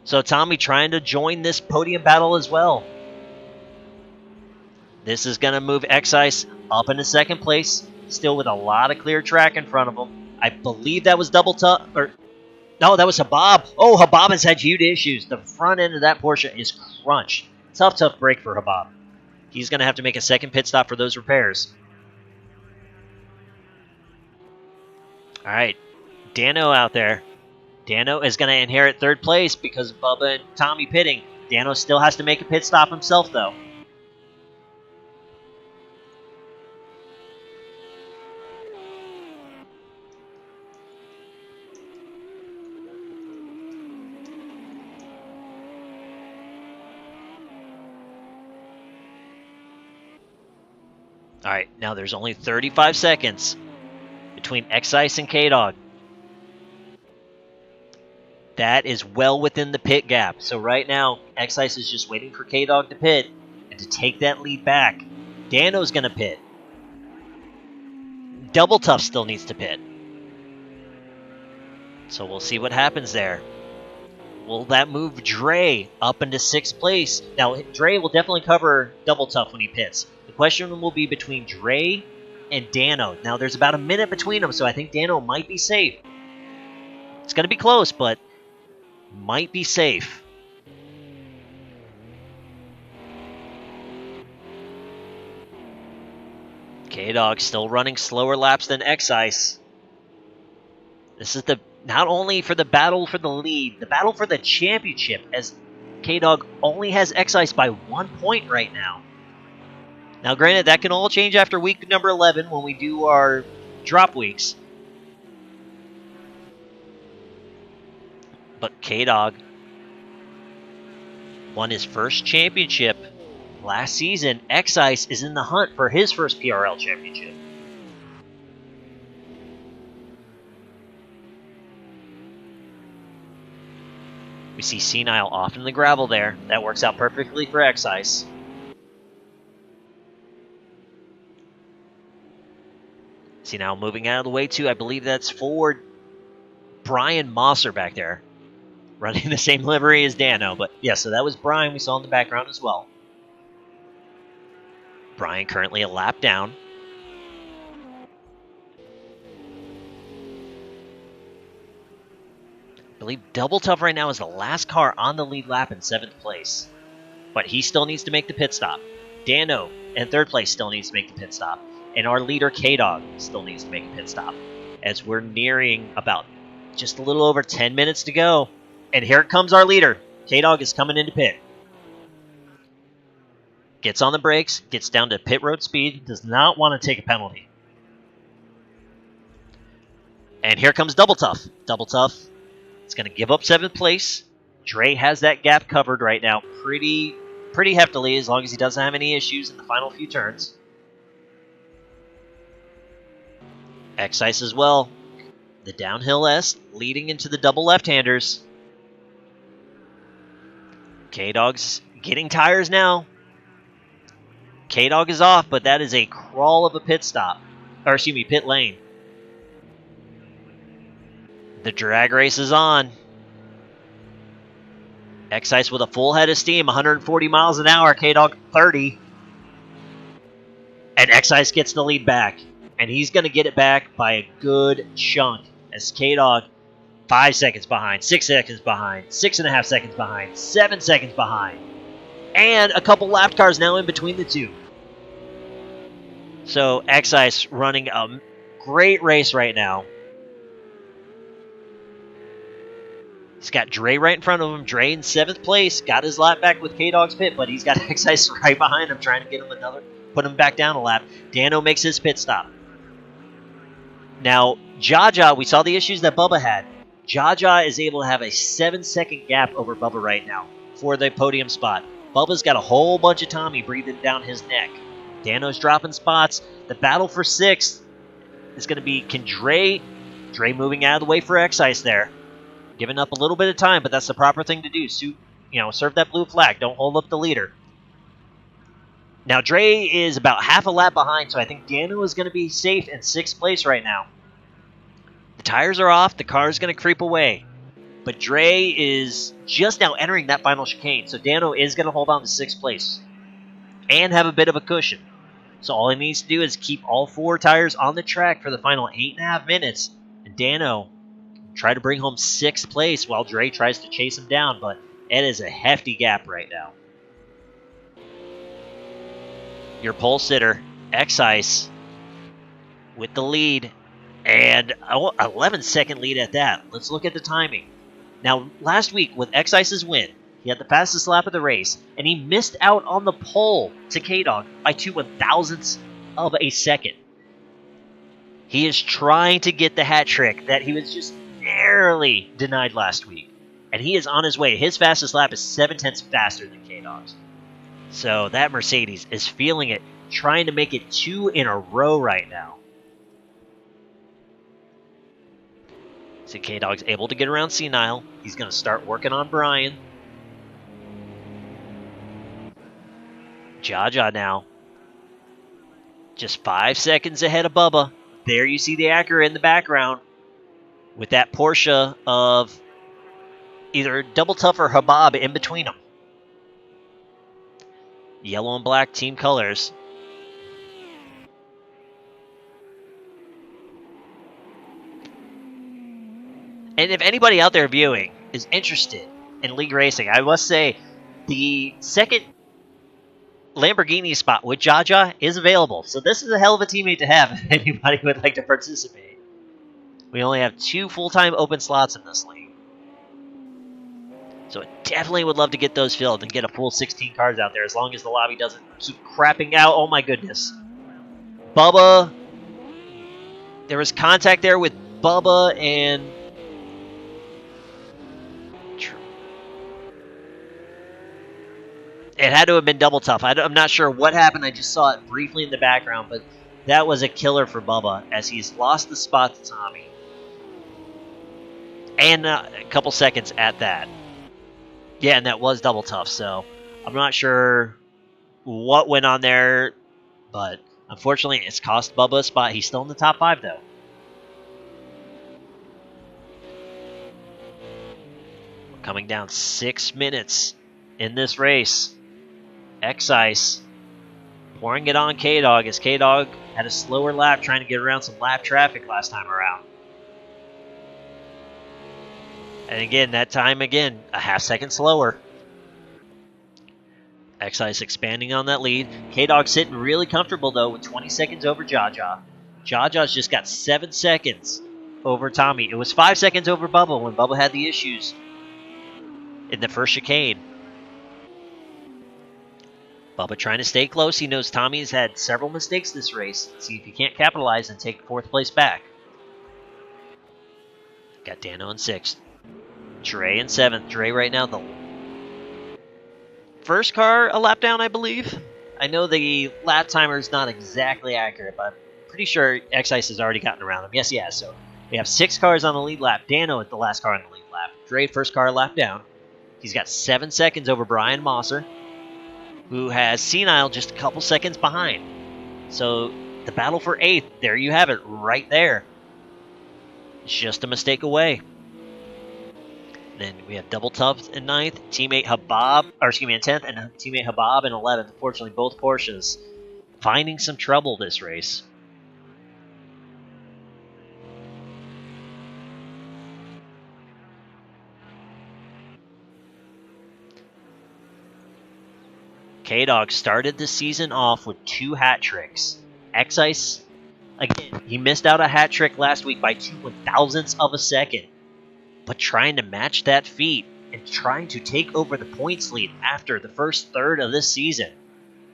So Tommy trying to join this podium battle as well. This is going to move X-Ice up into second place, still with a lot of clear track in front of him. I believe that was no, that was Habab. Oh, Habab has had huge issues. The front end of that Porsche is crunched. Tough break for Habab. He's going to have to make a second pit stop for those repairs. All right, Dano out there. Dano is going to inherit third place because of Bubba and Tommy pitting. Dano still has to make a pit stop himself, though. All right, now there's only 35 seconds between X-Ice and K-Dog. That is well within the pit gap. So right now, X-Ice is just waiting for K-Dog to pit and to take that lead back. Dano's going to pit. Double Tough still needs to pit. So we'll see what happens there. Will that move Dre up into 6th place? Now, Dre will definitely cover Double Tough when he pits. The question will be between Dre and Dano. Now, there's about a minute between them, so I think Dano might be safe. It's going to be close, but might be safe. K-Dog still running slower laps than X-Ice. This is not only for the battle for the lead, the battle for the championship, as K-Dog only has X-Ice by 1 point right now. Now, granted, that can all change after week number 11 when we do our drop weeks. But K-Dog won his first championship last season. X-Ice is in the hunt for his first PRL championship. We see Senile off in the gravel there. That works out perfectly for X-Ice. Senile moving out of the way too. I believe that's for Brian Mosser back there, running the same livery as Dano. But yeah, so that was Brian we saw in the background as well. Brian currently a lap down. I believe Double Tough right now is the last car on the lead lap in 7th place. But he still needs to make the pit stop. Dano in 3rd place still needs to make the pit stop. And our leader, K-Dog, still needs to make a pit stop. As we're nearing about just a little over 10 minutes to go. And here comes our leader. K-Dog is coming into pit. Gets on the brakes, gets down to pit road speed, does not want to take a penalty. And here comes Double Tough. Double Tough is going to give up 7th place. Dre has that gap covered right now pretty heftily, as long as he doesn't have any issues in the final few turns. X-Ice as well. The downhill S leading into the double left-handers. K-Dog's getting tires now. K-Dog is off, but that is a crawl of a pit stop. Or, excuse me, pit lane. The drag race is on. X-Ice with a full head of steam, 140 miles an hour, K-Dog 30. And X-Ice gets the lead back. And he's going to get it back by a good chunk. As K-Dog 5 seconds behind, 6 seconds behind, 6.5 seconds behind, 7 seconds behind. And a couple lap cars now in between the two. So X-Ice running a great race right now. He's got Dre right in front of him. Dre in 7th place. Got his lap back with K-Dog's pit, but he's got X-Ice right behind him trying to get him put him back down a lap. Dano makes his pit stop. Now, Jaja, we saw the issues that Bubba had. Jaja is able to have a 7-second gap over Bubba right now for the podium spot. Bubba's got a whole bunch of Tommy breathing down his neck. Dano's dropping spots. The battle for 6th is going to be, can Dre moving out of the way for X-Ice there. Giving up a little bit of time, but that's the proper thing to do. Serve that blue flag. Don't hold up the leader. Now, Dre is about half a lap behind, so I think Dano is going to be safe in 6th place right now. The tires are off. The car is going to creep away. But Dre is just now entering that final chicane, so Dano is going to hold on to 6th place and have a bit of a cushion. So all he needs to do is keep all 4 tires on the track for the final 8.5 minutes, and Dano try to bring home 6th place while Dre tries to chase him down, but it is a hefty gap right now. Your pole sitter, X-Ice, with the lead, and 11-second lead at that. Let's look at the timing. Now, last week with X-Ice's win, he had the fastest lap of the race, and he missed out on the pole to K-Dog by 2/1000ths of a second. He is trying to get the hat trick that he was just narrowly denied last week. And he is on his way. His fastest lap is 7/10 faster than K-Dog's. So that Mercedes is feeling it, trying to make it 2 in a row right now. So K-Dog's able to get around Senile. He's going to start working on Brian. Jaja now. Just 5 seconds ahead of Bubba. There you see the Acura in the background, with that Porsche of either Double Tough or Habab in between them. Yellow and black team colors. And if anybody out there viewing is interested in league racing, I must say the second Lamborghini spot with Jaja is available. So this is a hell of a teammate to have if anybody would like to participate. We only have 2 full-time open slots in this league. So I definitely would love to get those filled and get a full 16 cars out there as long as the lobby doesn't keep crapping out. Oh my goodness. Bubba. There was contact there with Bubba and... It had to have been Double Tough. I'm not sure what happened. I just saw it briefly in the background, but that was a killer for Bubba as he's lost the spot to Tommy. And a couple seconds at that. Yeah, and that was Double Tough, so I'm not sure what went on there, but unfortunately it's cost Bubba a spot. He's still in the top 5, though. We're coming down 6 minutes in this race. X-Ice pouring it on K-Dog as K-Dog had a slower lap trying to get around some lap traffic last time around. And again, that time again, a half second slower. X-Ice expanding on that lead. K-Dog sitting really comfortable though with 20 seconds over Jaja. Jaja's just got 7 seconds over Tommy. It was 5 seconds over Bubba when Bubba had the issues in the first chicane. Bubba trying to stay close. He knows Tommy's had several mistakes this race. See if he can't capitalize and take 4th place back. Got Dano in 6th. Dre in 7th. Dre right now the first car a lap down, I believe. I know the lap timer is not exactly accurate, but I'm pretty sure X-Ice has already gotten around him. Yes, he has. So we have 6 cars on the lead lap. Dano at the last car on the lead lap. Dre first car a lap down. He's got 7 seconds over Brian Mosser. who has Senile just a couple seconds behind. So the battle for 8th, there you have it, right there. It's just a mistake away. Then we have Double Tough in 9th, teammate Habab, or excuse me, in 10th, and teammate Habab in 11th. Unfortunately, both Porsches finding some trouble this race. K-Dog started the season off with 2 hat tricks. X-Ice, again, he missed out a hat trick last week by 2/1000ths of a second. But trying to match that feat and trying to take over the points lead after the first third of this season,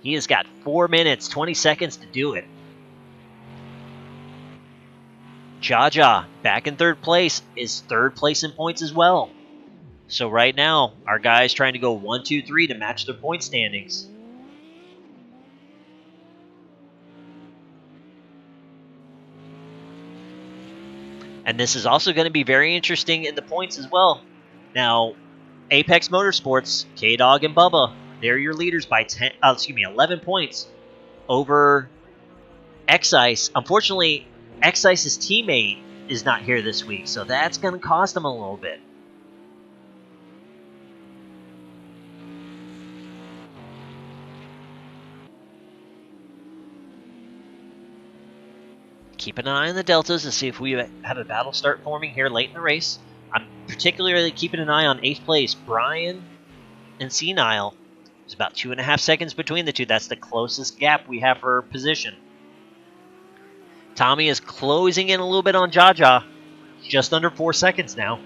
he has got 4 minutes, 20 seconds to do it. Jaja, back in 3rd place, is 3rd place in points as well. So right now, our guys trying to go 1, 2, 3 to match their point standings. And this is also going to be very interesting in the points as well. Now, Apex Motorsports, K-Dog and Bubba, they're your leaders by 11 points over X-Ice. Unfortunately, X-Ice's teammate is not here this week, so that's going to cost them a little bit. Keep an eye on the deltas to see if we have a battle start forming here late in the race. I'm particularly keeping an eye on 8th place, Brian and Senile. There's about 2.5 seconds between the two. That's the closest gap we have for position. Tommy is closing in a little bit on Jaja. Just under 4 seconds now.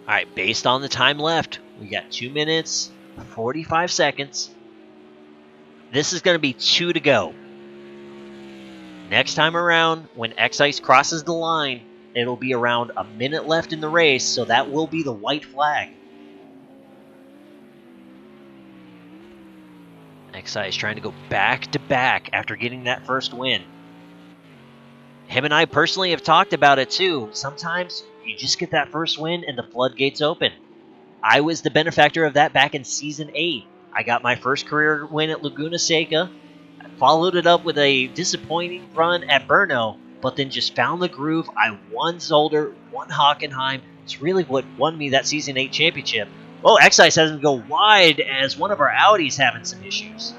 All right, based on the time left, we got 2 minutes, 45 seconds. This is going to be 2 to go. Next time around, when X-Ice crosses the line, it'll be around a minute left in the race, so that will be the white flag. X-Ice trying to go back to back after getting that first win. Him and I personally have talked about it too. Sometimes you just get that first win and the floodgates open. I was the benefactor of that back in Season 8. I got my first career win at Laguna Seca. I followed it up with a disappointing run at Brno, but then just found the groove. I won Zolder, won Hockenheim. It's really what won me that Season 8 championship. Oh, X-Ice has to go wide as one of our Audis having some issues.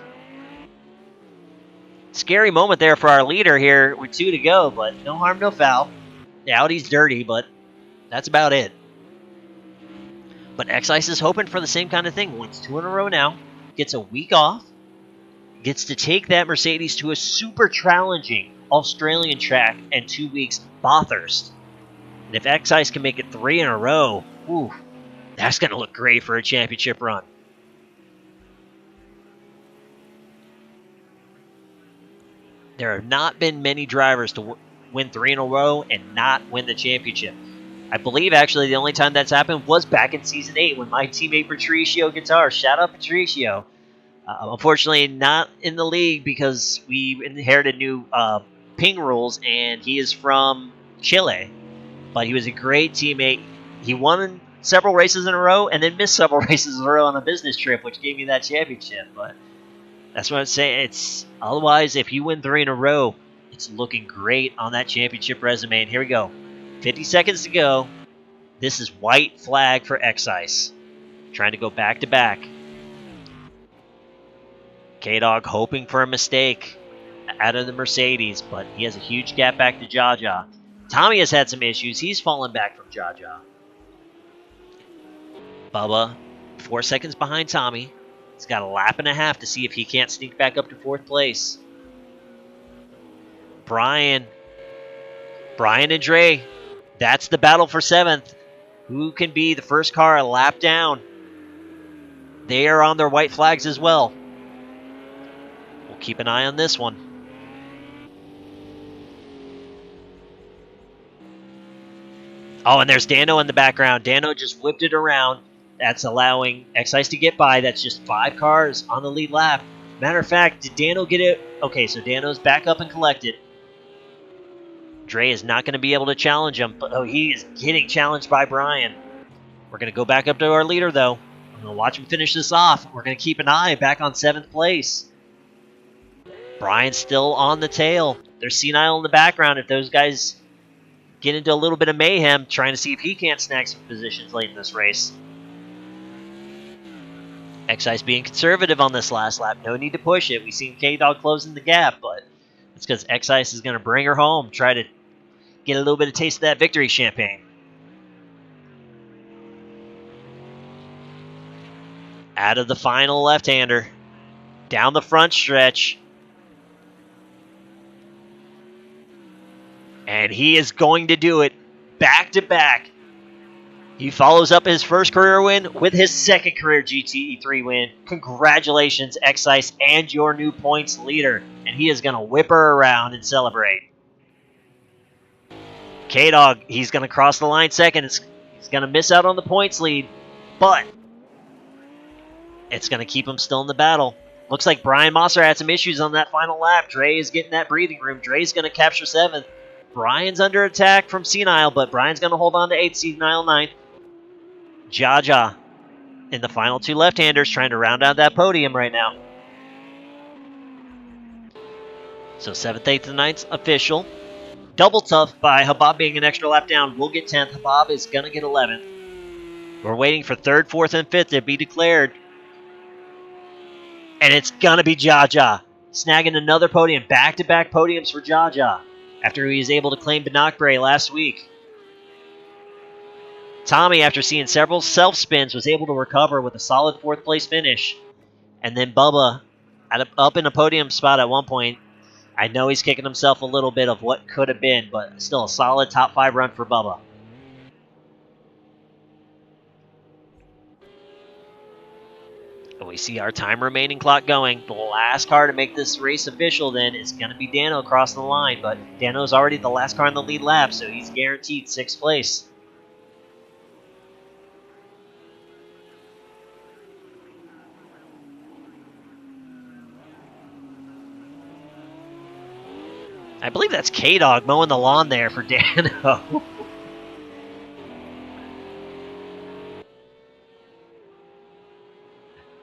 Scary moment there for our leader here with 2 to go, but no harm, no foul. The Audi's dirty, but that's about it. But X-Ice is hoping for the same kind of thing. Wins 2 in a row now. Gets a week off. Gets to take that Mercedes to a super challenging Australian track in 2 weeks, Bathurst. And if X-Ice can make it 3 in a row, whew, that's going to look great for a championship run. There have not been many drivers to win 3 in a row and not win the championship. I believe, actually, the only time that's happened was back in Season 8 when my teammate Patricio Guitar, shout out Patricio, unfortunately not in the league because we inherited new ping rules, and he is from Chile. But he was a great teammate. He won several races in a row and then missed several races in a row on a business trip, which gave me that championship. But that's what I'm saying. It's otherwise, if you win 3 in a row, it's looking great on that championship resume. And here we go. 50 seconds to go. This is white flag for X-Ice. Trying to go back to back. K-Dog hoping for a mistake out of the Mercedes, but he has a huge gap back to Jaja. Tommy has had some issues. He's fallen back from Jaja. Bubba, 4 seconds behind Tommy. He's got a lap and a half to see if he can't sneak back up to 4th place. Brian and Dre. That's the battle for 7th. Who can be the first car a lap down? They are on their white flags as well. We'll keep an eye on this one. Oh, and there's Dano in the background. Dano just whipped it around. That's allowing Excise to get by. That's just 5 cars on the lead lap. Matter of fact, did Dano get it? Okay, so Dano's back up and collected. Dre is not going to be able to challenge him, but oh, he is getting challenged by Brian. We're going to go back up to our leader, though. I'm going to watch him finish this off. We're going to keep an eye back on 7th place. Brian's still on the tail. There's Senile in the background. If those guys get into a little bit of mayhem, trying to see if he can't snag some positions late in this race. Excise being conservative on this last lap. No need to push it. We've seen K-Dog closing the gap, but it's because Excise is going to bring her home, try to get a little bit of taste of that victory champagne. Out of the final left-hander. Down the front stretch. And he is going to do it back-to-back. He follows up his first career win with his second career GT3 win. Congratulations, Excise, and your new points leader. And he is going to whip her around and celebrate. K-Dog, he's going to cross the line second. He's going to miss out on the points lead, but it's going to keep him still in the battle. Looks like Brian Mosser had some issues on that final lap. Dre is getting that breathing room. Dre's going to capture 7th. Brian's under attack from Senile, but Brian's going to hold on to 8th, Senile 9th. Jaja in the final 2 left-handers trying to round out that podium right now. So 7th, 8th, and 9th official. Double tough by Habab being an extra lap down. We'll get 10th. Habab is going to get 11th. We're waiting for 3rd, 4th, and 5th to be declared. And it's going to be Jaja. Snagging another podium. Back-to-back podiums for Jaja after he was able to claim Banakbray last week. Tommy, after seeing several self-spins, was able to recover with a solid 4th place finish. And then Bubba, up in a podium spot at one point. I know he's kicking himself a little bit of what could have been, but still a solid top 5 run for Bubba. And we see our time remaining clock going. The last car to make this race official then is going to be Dano across the line, but Dano's already the last car in the lead lap, so he's guaranteed 6th place. I believe that's K-Dog mowing the lawn there for Dano.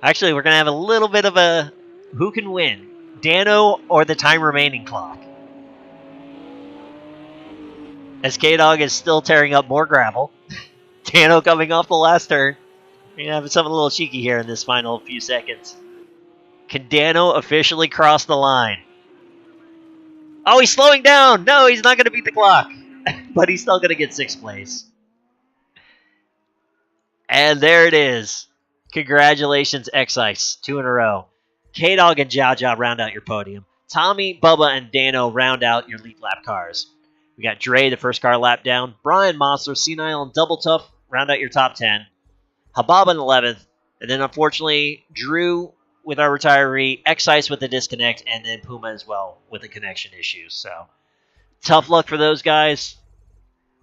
Actually, we're going to have a little bit of a who can win, Dano or the time remaining clock. As K-Dog is still tearing up more gravel. Dano coming off the last turn. We're going to have something a little cheeky here in this final few seconds. Can Dano officially cross the line? Oh, he's slowing down. No, he's not going to beat the clock. But he's still going to get 6th place. And there it is. Congratulations, Excise. 2 in a row. K-Dog and Jaja round out your podium. Tommy, Bubba, and Dano round out your lead lap cars. We got Dre, the first car lap down. Brian Mosler, Senile, and Double Tough round out your top 10. Habab in 11th. And then, unfortunately, Drew with our retiree, Excise with the disconnect, and then Puma as well with the connection issues. So, tough luck for those guys.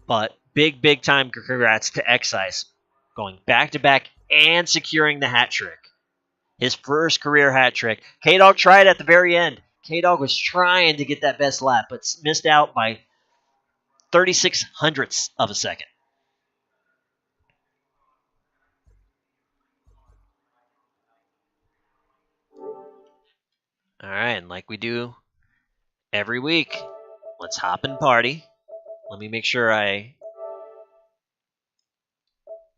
But big, big time congrats to Excise. Going back-to-back and securing the hat trick. His first career hat trick. K-Dog tried at the very end. K-Dog was trying to get that best lap, but missed out by 36 hundredths of a second. All right, and like we do every week, let's hop and party. Let me make sure I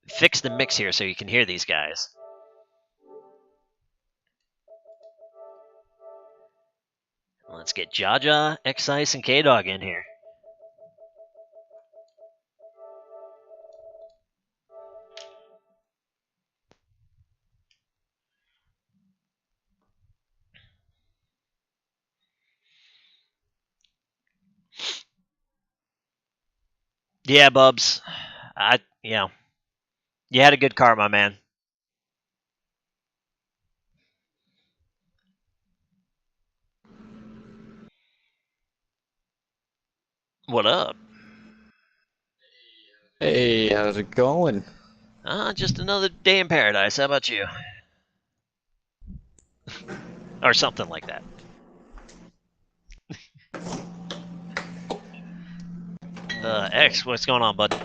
fix the mix here so you can hear these guys. Let's get Jaja, Excise, and K-Dog in here. Yeah, Bubs. You had a good car, my man. What up? Hey, how's it going? Just another day in paradise. How about you? Or something like that. X, what's going on, bud?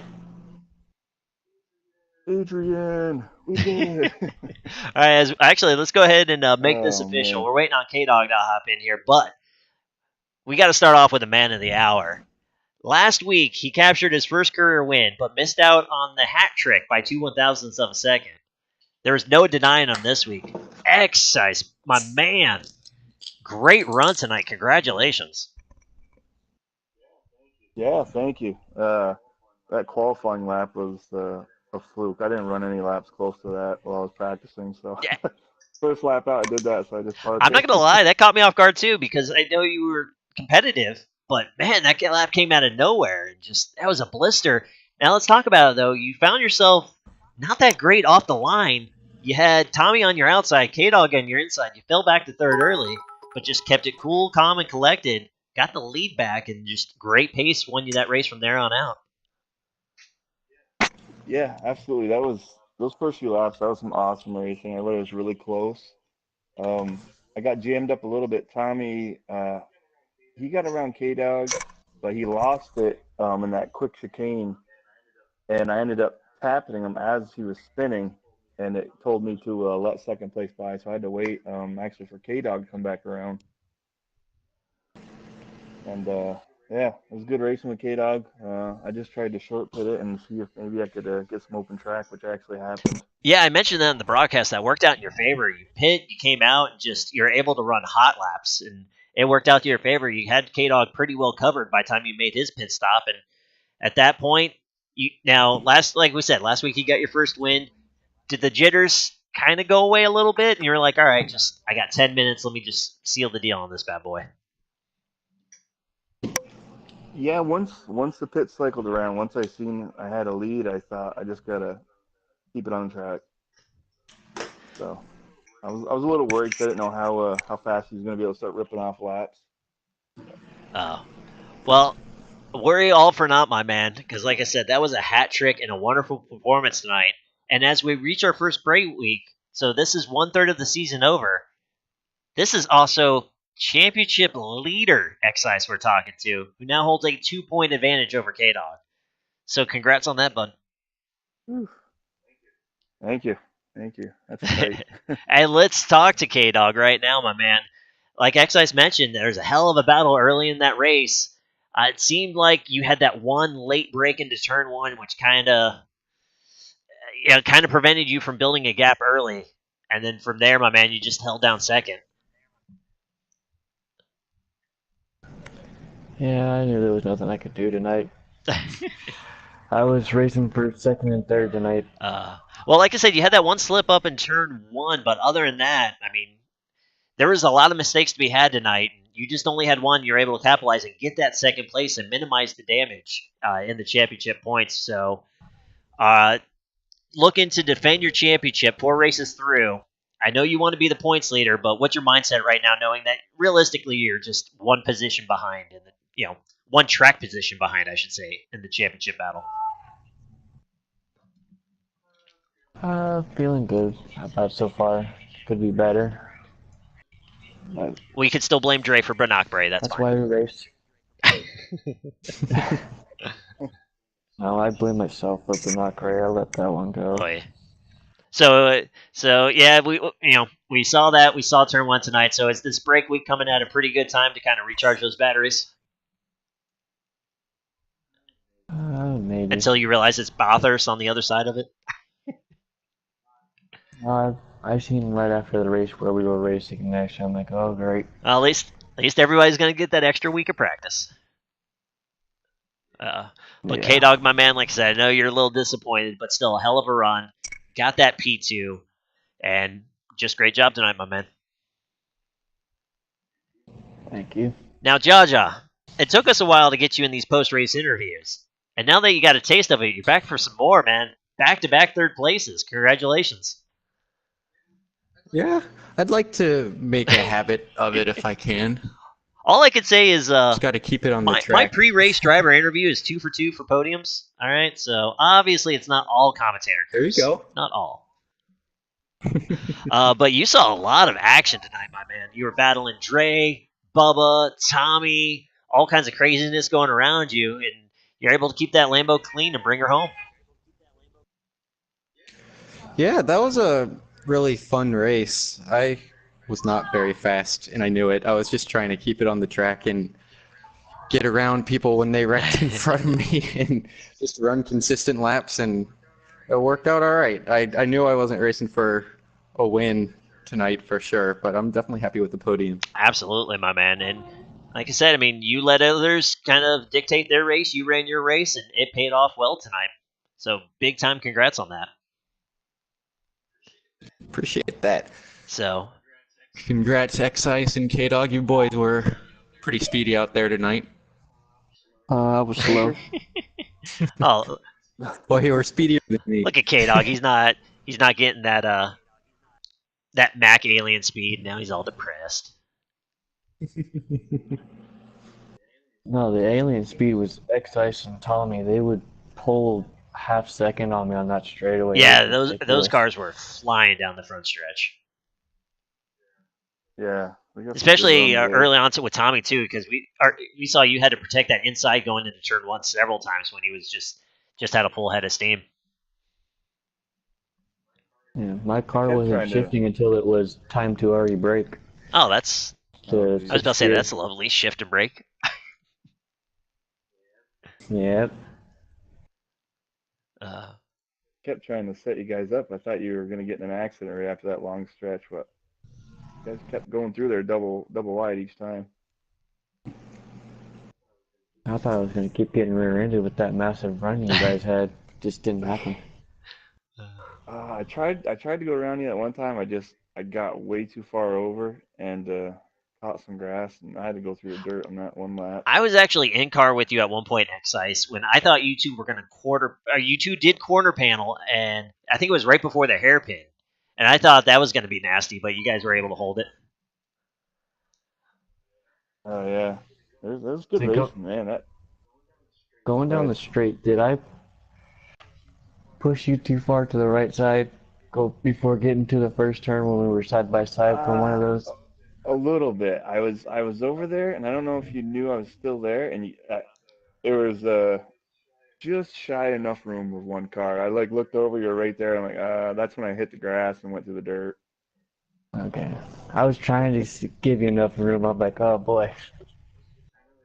Adrian, we did it. All right, actually, let's go ahead and make this Oh official. man. We're waiting on K Dog to hop in here, but we got to start off with the man of the hour. Last week, he captured his first career win, but missed out on the hat trick by 2/1000ths of a second. There was no denying him this week. Excise, my man. Great run tonight. Congratulations. Yeah, thank you. That qualifying lap was a fluke. I didn't run any laps close to that while I was practicing. So Yeah, first lap out, I did that. So I just I'm parked not it. gonna lie, that caught me off guard too because I know you were competitive, but man, that lap came out of nowhere and just that was a blister. Now let's talk about it though. You found yourself not that great off the line. You had Tommy on your outside, K Dog on your inside. You fell back to third early, but just kept it cool, calm, and collected. Got the lead back and just great pace won you that race from there on out. Yeah, absolutely. That was those first few laps. That was some awesome racing. Everybody was really close. I got jammed up a little bit. Tommy, he got around K Dog, but he lost it in that quick chicane, and I ended up tapping him as he was spinning, and it told me to let second place by, so I had to wait actually for K Dog to come back around, and yeah, it was good racing with K Dog. I just tried to short put it and see if maybe I could get some open track, which actually happened. Yeah, I mentioned that in the broadcast. That worked out in your favor. You pit, you came out, and just you're able to run hot laps, and it worked out to your favor. You had K Dog pretty well covered by the time you made his pit stop, and at that point, you now last like we said last week, you got your first win. Did the jitters kind of go away a little bit, and you were like, all right, just I got 10 minutes. Let me just seal the deal on this bad boy. Yeah, once the pit cycled around, once I seen I had a lead, I thought I just gotta keep it on track. So I was a little worried because I didn't know how fast he was gonna be able to start ripping off laps. Oh, well, worry all for naught, my man, because like I said, that was a hat trick and a wonderful performance tonight. And as we reach our first break week, so this is 1/3 of the season over. This is also championship leader Excise we're talking to, who now holds a 2-point advantage over K Dog. So congrats on that, bud. Whew. Thank you, thank you. That's tight. Hey, let's talk to K Dog right now, my man. Like Excise mentioned, there's a hell of a battle early in that race. It seemed like you had that one late break into turn one, which kind of prevented you from building a gap early. And then from there, my man, you just held down second. Yeah, I knew there was nothing I could do tonight. I was racing for second and third tonight. Well, like I said, you had that one slip up in turn one, but other than that, I mean, there was a lot of mistakes to be had tonight. You just only had one. You're able to capitalize and get that second place and minimize the damage in the championship points. So, looking to defend your championship 4 races through. I know you want to be the points leader, but what's your mindset right now, knowing that realistically you're just one position behind in the one track position behind, I should say, in the championship battle. Feeling good about so far. Could be better. But We could still blame Dre for Brannock Bray. That's that's fine. why we raced. No, I blame myself for the not great. I let that one go. Oh yeah. So yeah, we saw that. We saw turn one tonight. So is this break week coming at a pretty good time to kind of recharge those batteries Maybe. until you realize it's Bathurst on the other side of it? I seen right after the race where we were racing next. I'm like, oh great. Well, at least everybody's gonna get that extra week of practice. But K Yeah. Dog, my man, like I said, I know you're a little disappointed, but still a hell of a run. Got that P2, and just great job tonight, my man. Thank you. Now, Jaja, it took us a while to get you in these post-race interviews, and now that you got a taste of it, you're back for some more, man. Back-to-back third places. Congratulations. Yeah, I'd like to make a habit of it if I can. All I could say is Just got to keep it on the my track. pre-race driver interview is 2 for 2 for podiums. All right, so obviously it's not all commentator There you curse. go. Not all. But you saw a lot of action tonight, my man. You were battling Dre, Bubba, Tommy, all kinds of craziness going around you, and you're able to keep that Lambo clean and bring her home. Yeah, that was a really fun race. I was not very fast, and I knew it. I was just trying to keep it on the track and get around people when they wrecked in front of me and just run consistent laps, and it worked out all right. I knew I wasn't racing for a win tonight for sure, but I'm definitely happy with the podium. Absolutely, my man. And like I said, I mean, you let others kind of dictate their race. You ran your race, and it paid off well tonight. So big time congrats on that. Appreciate that. So Congrats, X-Ice and K-Dog. You boys were pretty speedy out there tonight. I was slow. oh, Well, you were speedier than me. look at K-Dog. He's not getting that Mac alien speed. Now he's all depressed. No, the alien speed was X-Ice and Tommy. They would pull half second on me on that straightaway. Yeah, It was those ridiculous. cars were flying down the front stretch. Yeah. Especially early on with Tommy too, because we saw you had to protect that inside going into turn one several times when he was just had a full head of steam. Yeah, my car kept wasn't trying to- shifting until it was time to already brake. Oh, that's So I was about to say that's lovely. Shift and brake. Yeah. kept trying to set you guys up. I thought you were gonna get in an accident right after that long stretch, but you guys kept going through there double wide each time. I thought I was going to keep getting rear-ended with that massive run you guys had. Just didn't happen. I tried to go around you at one time. I got way too far over and caught some grass, and I had to go through the dirt on that one lap. I was actually in car with you at one point, X-Ice, when I thought you two were going to you two did corner panel, and I think it was right before the hairpin. And I thought that was going to be nasty, but you guys were able to hold it. Oh yeah, there's good So racing, man. Going down the straight, did I push you too far to the right side before getting to the first turn when we were side by side from one of those? A little bit. I was over there, and I don't know if you knew I was still there, and there was just shy enough room with one car. I looked over, you're right there. I'm like, that's when I hit the grass and went through the dirt. Okay. I was trying to give you enough room. I'm like, oh boy.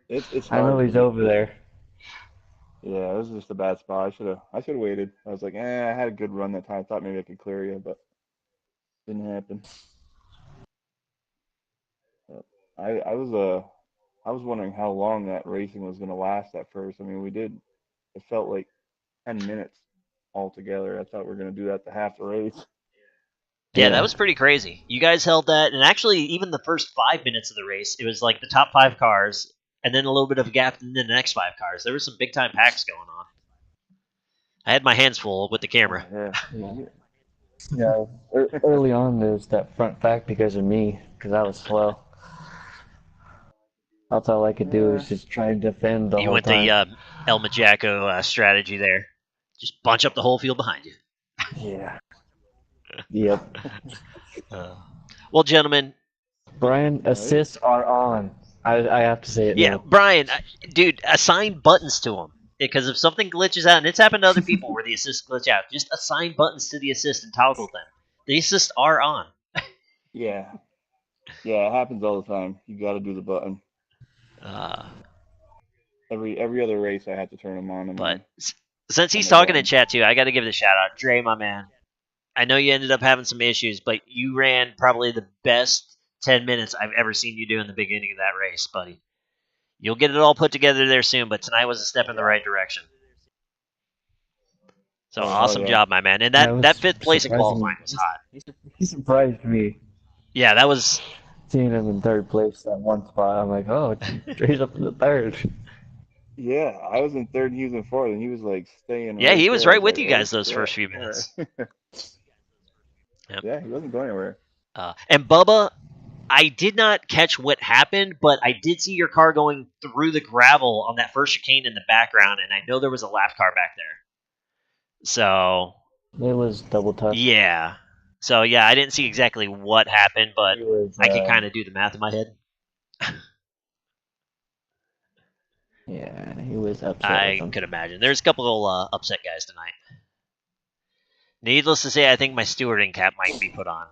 It's I know hard. he's over there. Yeah, it was just a bad spot. I should have waited. I was like, I had a good run that time. I thought maybe I could clear you, but didn't happen. But I was wondering how long that racing was gonna last at first. I mean, it felt like 10 minutes altogether. I thought we were gonna do that to half the race. Yeah, that was pretty crazy. You guys held that, and actually, even the first 5 minutes of the race, it was like the top 5 cars, and then a little bit of a gap in the next 5 cars. There were some big time packs going on. I had my hands full with the camera. Yeah. Early on, there's that front fact because of me, because I was slow. That's all I could do was just try and defend the You whole went time. the El Majaco strategy there. Just bunch up the whole field behind you. Yeah. Yep. Well, gentlemen. Brian, assists are on. I have to say it Yeah, now. Brian, dude, assign buttons to them. Because if something glitches out, and it's happened to other people where the assists glitch out, just assign buttons to the assist and toggle them. The assists are on. Yeah, it happens all the time. You got to do the button. Every other race, I have to turn them on. But since he's talking in chat too, I got to give it a shout out, Dre, my man. I know you ended up having some issues, but you ran probably the best 10 minutes I've ever seen you do in the beginning of that race, buddy. You'll get it all put together there soon, but tonight was a step in the right direction. So awesome job, my man. And that 5th place in qualifying was hot. He surprised me. Yeah, that was... Seeing him in 3rd place at one spot, I'm like, oh, Dre's up in the 3rd. Yeah, I was in 3rd and he was in 4th, and he was like staying. Yeah, he was there. right with like, you guys those first few minutes. Yep. Yeah, he wasn't going anywhere. And Bubba, I did not catch what happened, but I did see your car going through the gravel on that first chicane in the background, and I know there was a lap car back there. So It was double tuck. yeah. So yeah, I didn't see exactly what happened, but He was, I can kind of do the math in my head. Yeah, he was upset with I him. could imagine. There's a couple of upset guys tonight. Needless to say, I think my stewarding cap might be put on.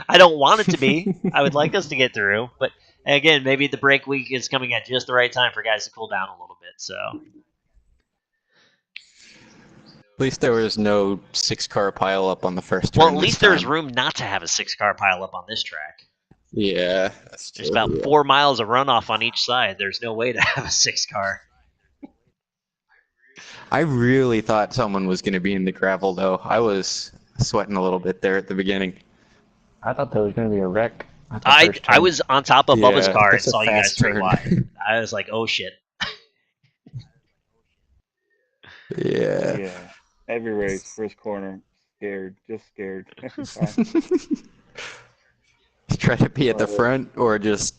I don't want it to be. I would like us to get through, but again, maybe the break week is coming at just the right time for guys to cool down a little bit. So At least there was no 6-car pileup on the first turn. well, at this least there's time. room not to have a 6-car pileup on this track. Yeah, that's true. There's about 4 miles of runoff on each side. There's no way to have a 6-car. I really thought someone was going to be in the gravel, though. I was sweating a little bit there at the beginning. I thought that was going to be a wreck. I was on top of Bubba's car and that's a saw you guys fast straight turn. wide. I was like, oh shit. Yeah. Yeah. Every race, first corner, scared, just scared. Try to be at the Love it. front or just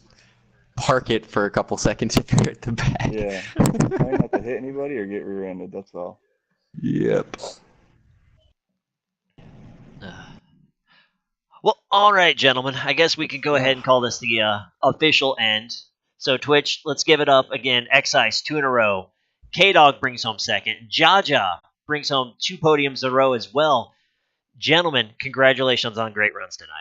park it for a couple seconds if you're at the back. Yeah. Try not to hit anybody or get rear-ended, that's all. Yep. Well, all right, gentlemen. I guess we could go ahead and call this the official end. So, Twitch, let's give it up again. X-Ice, 2 in a row. K-Dog brings home second. Jaja brings home 2 podiums in a row as well. Gentlemen, congratulations on great runs tonight.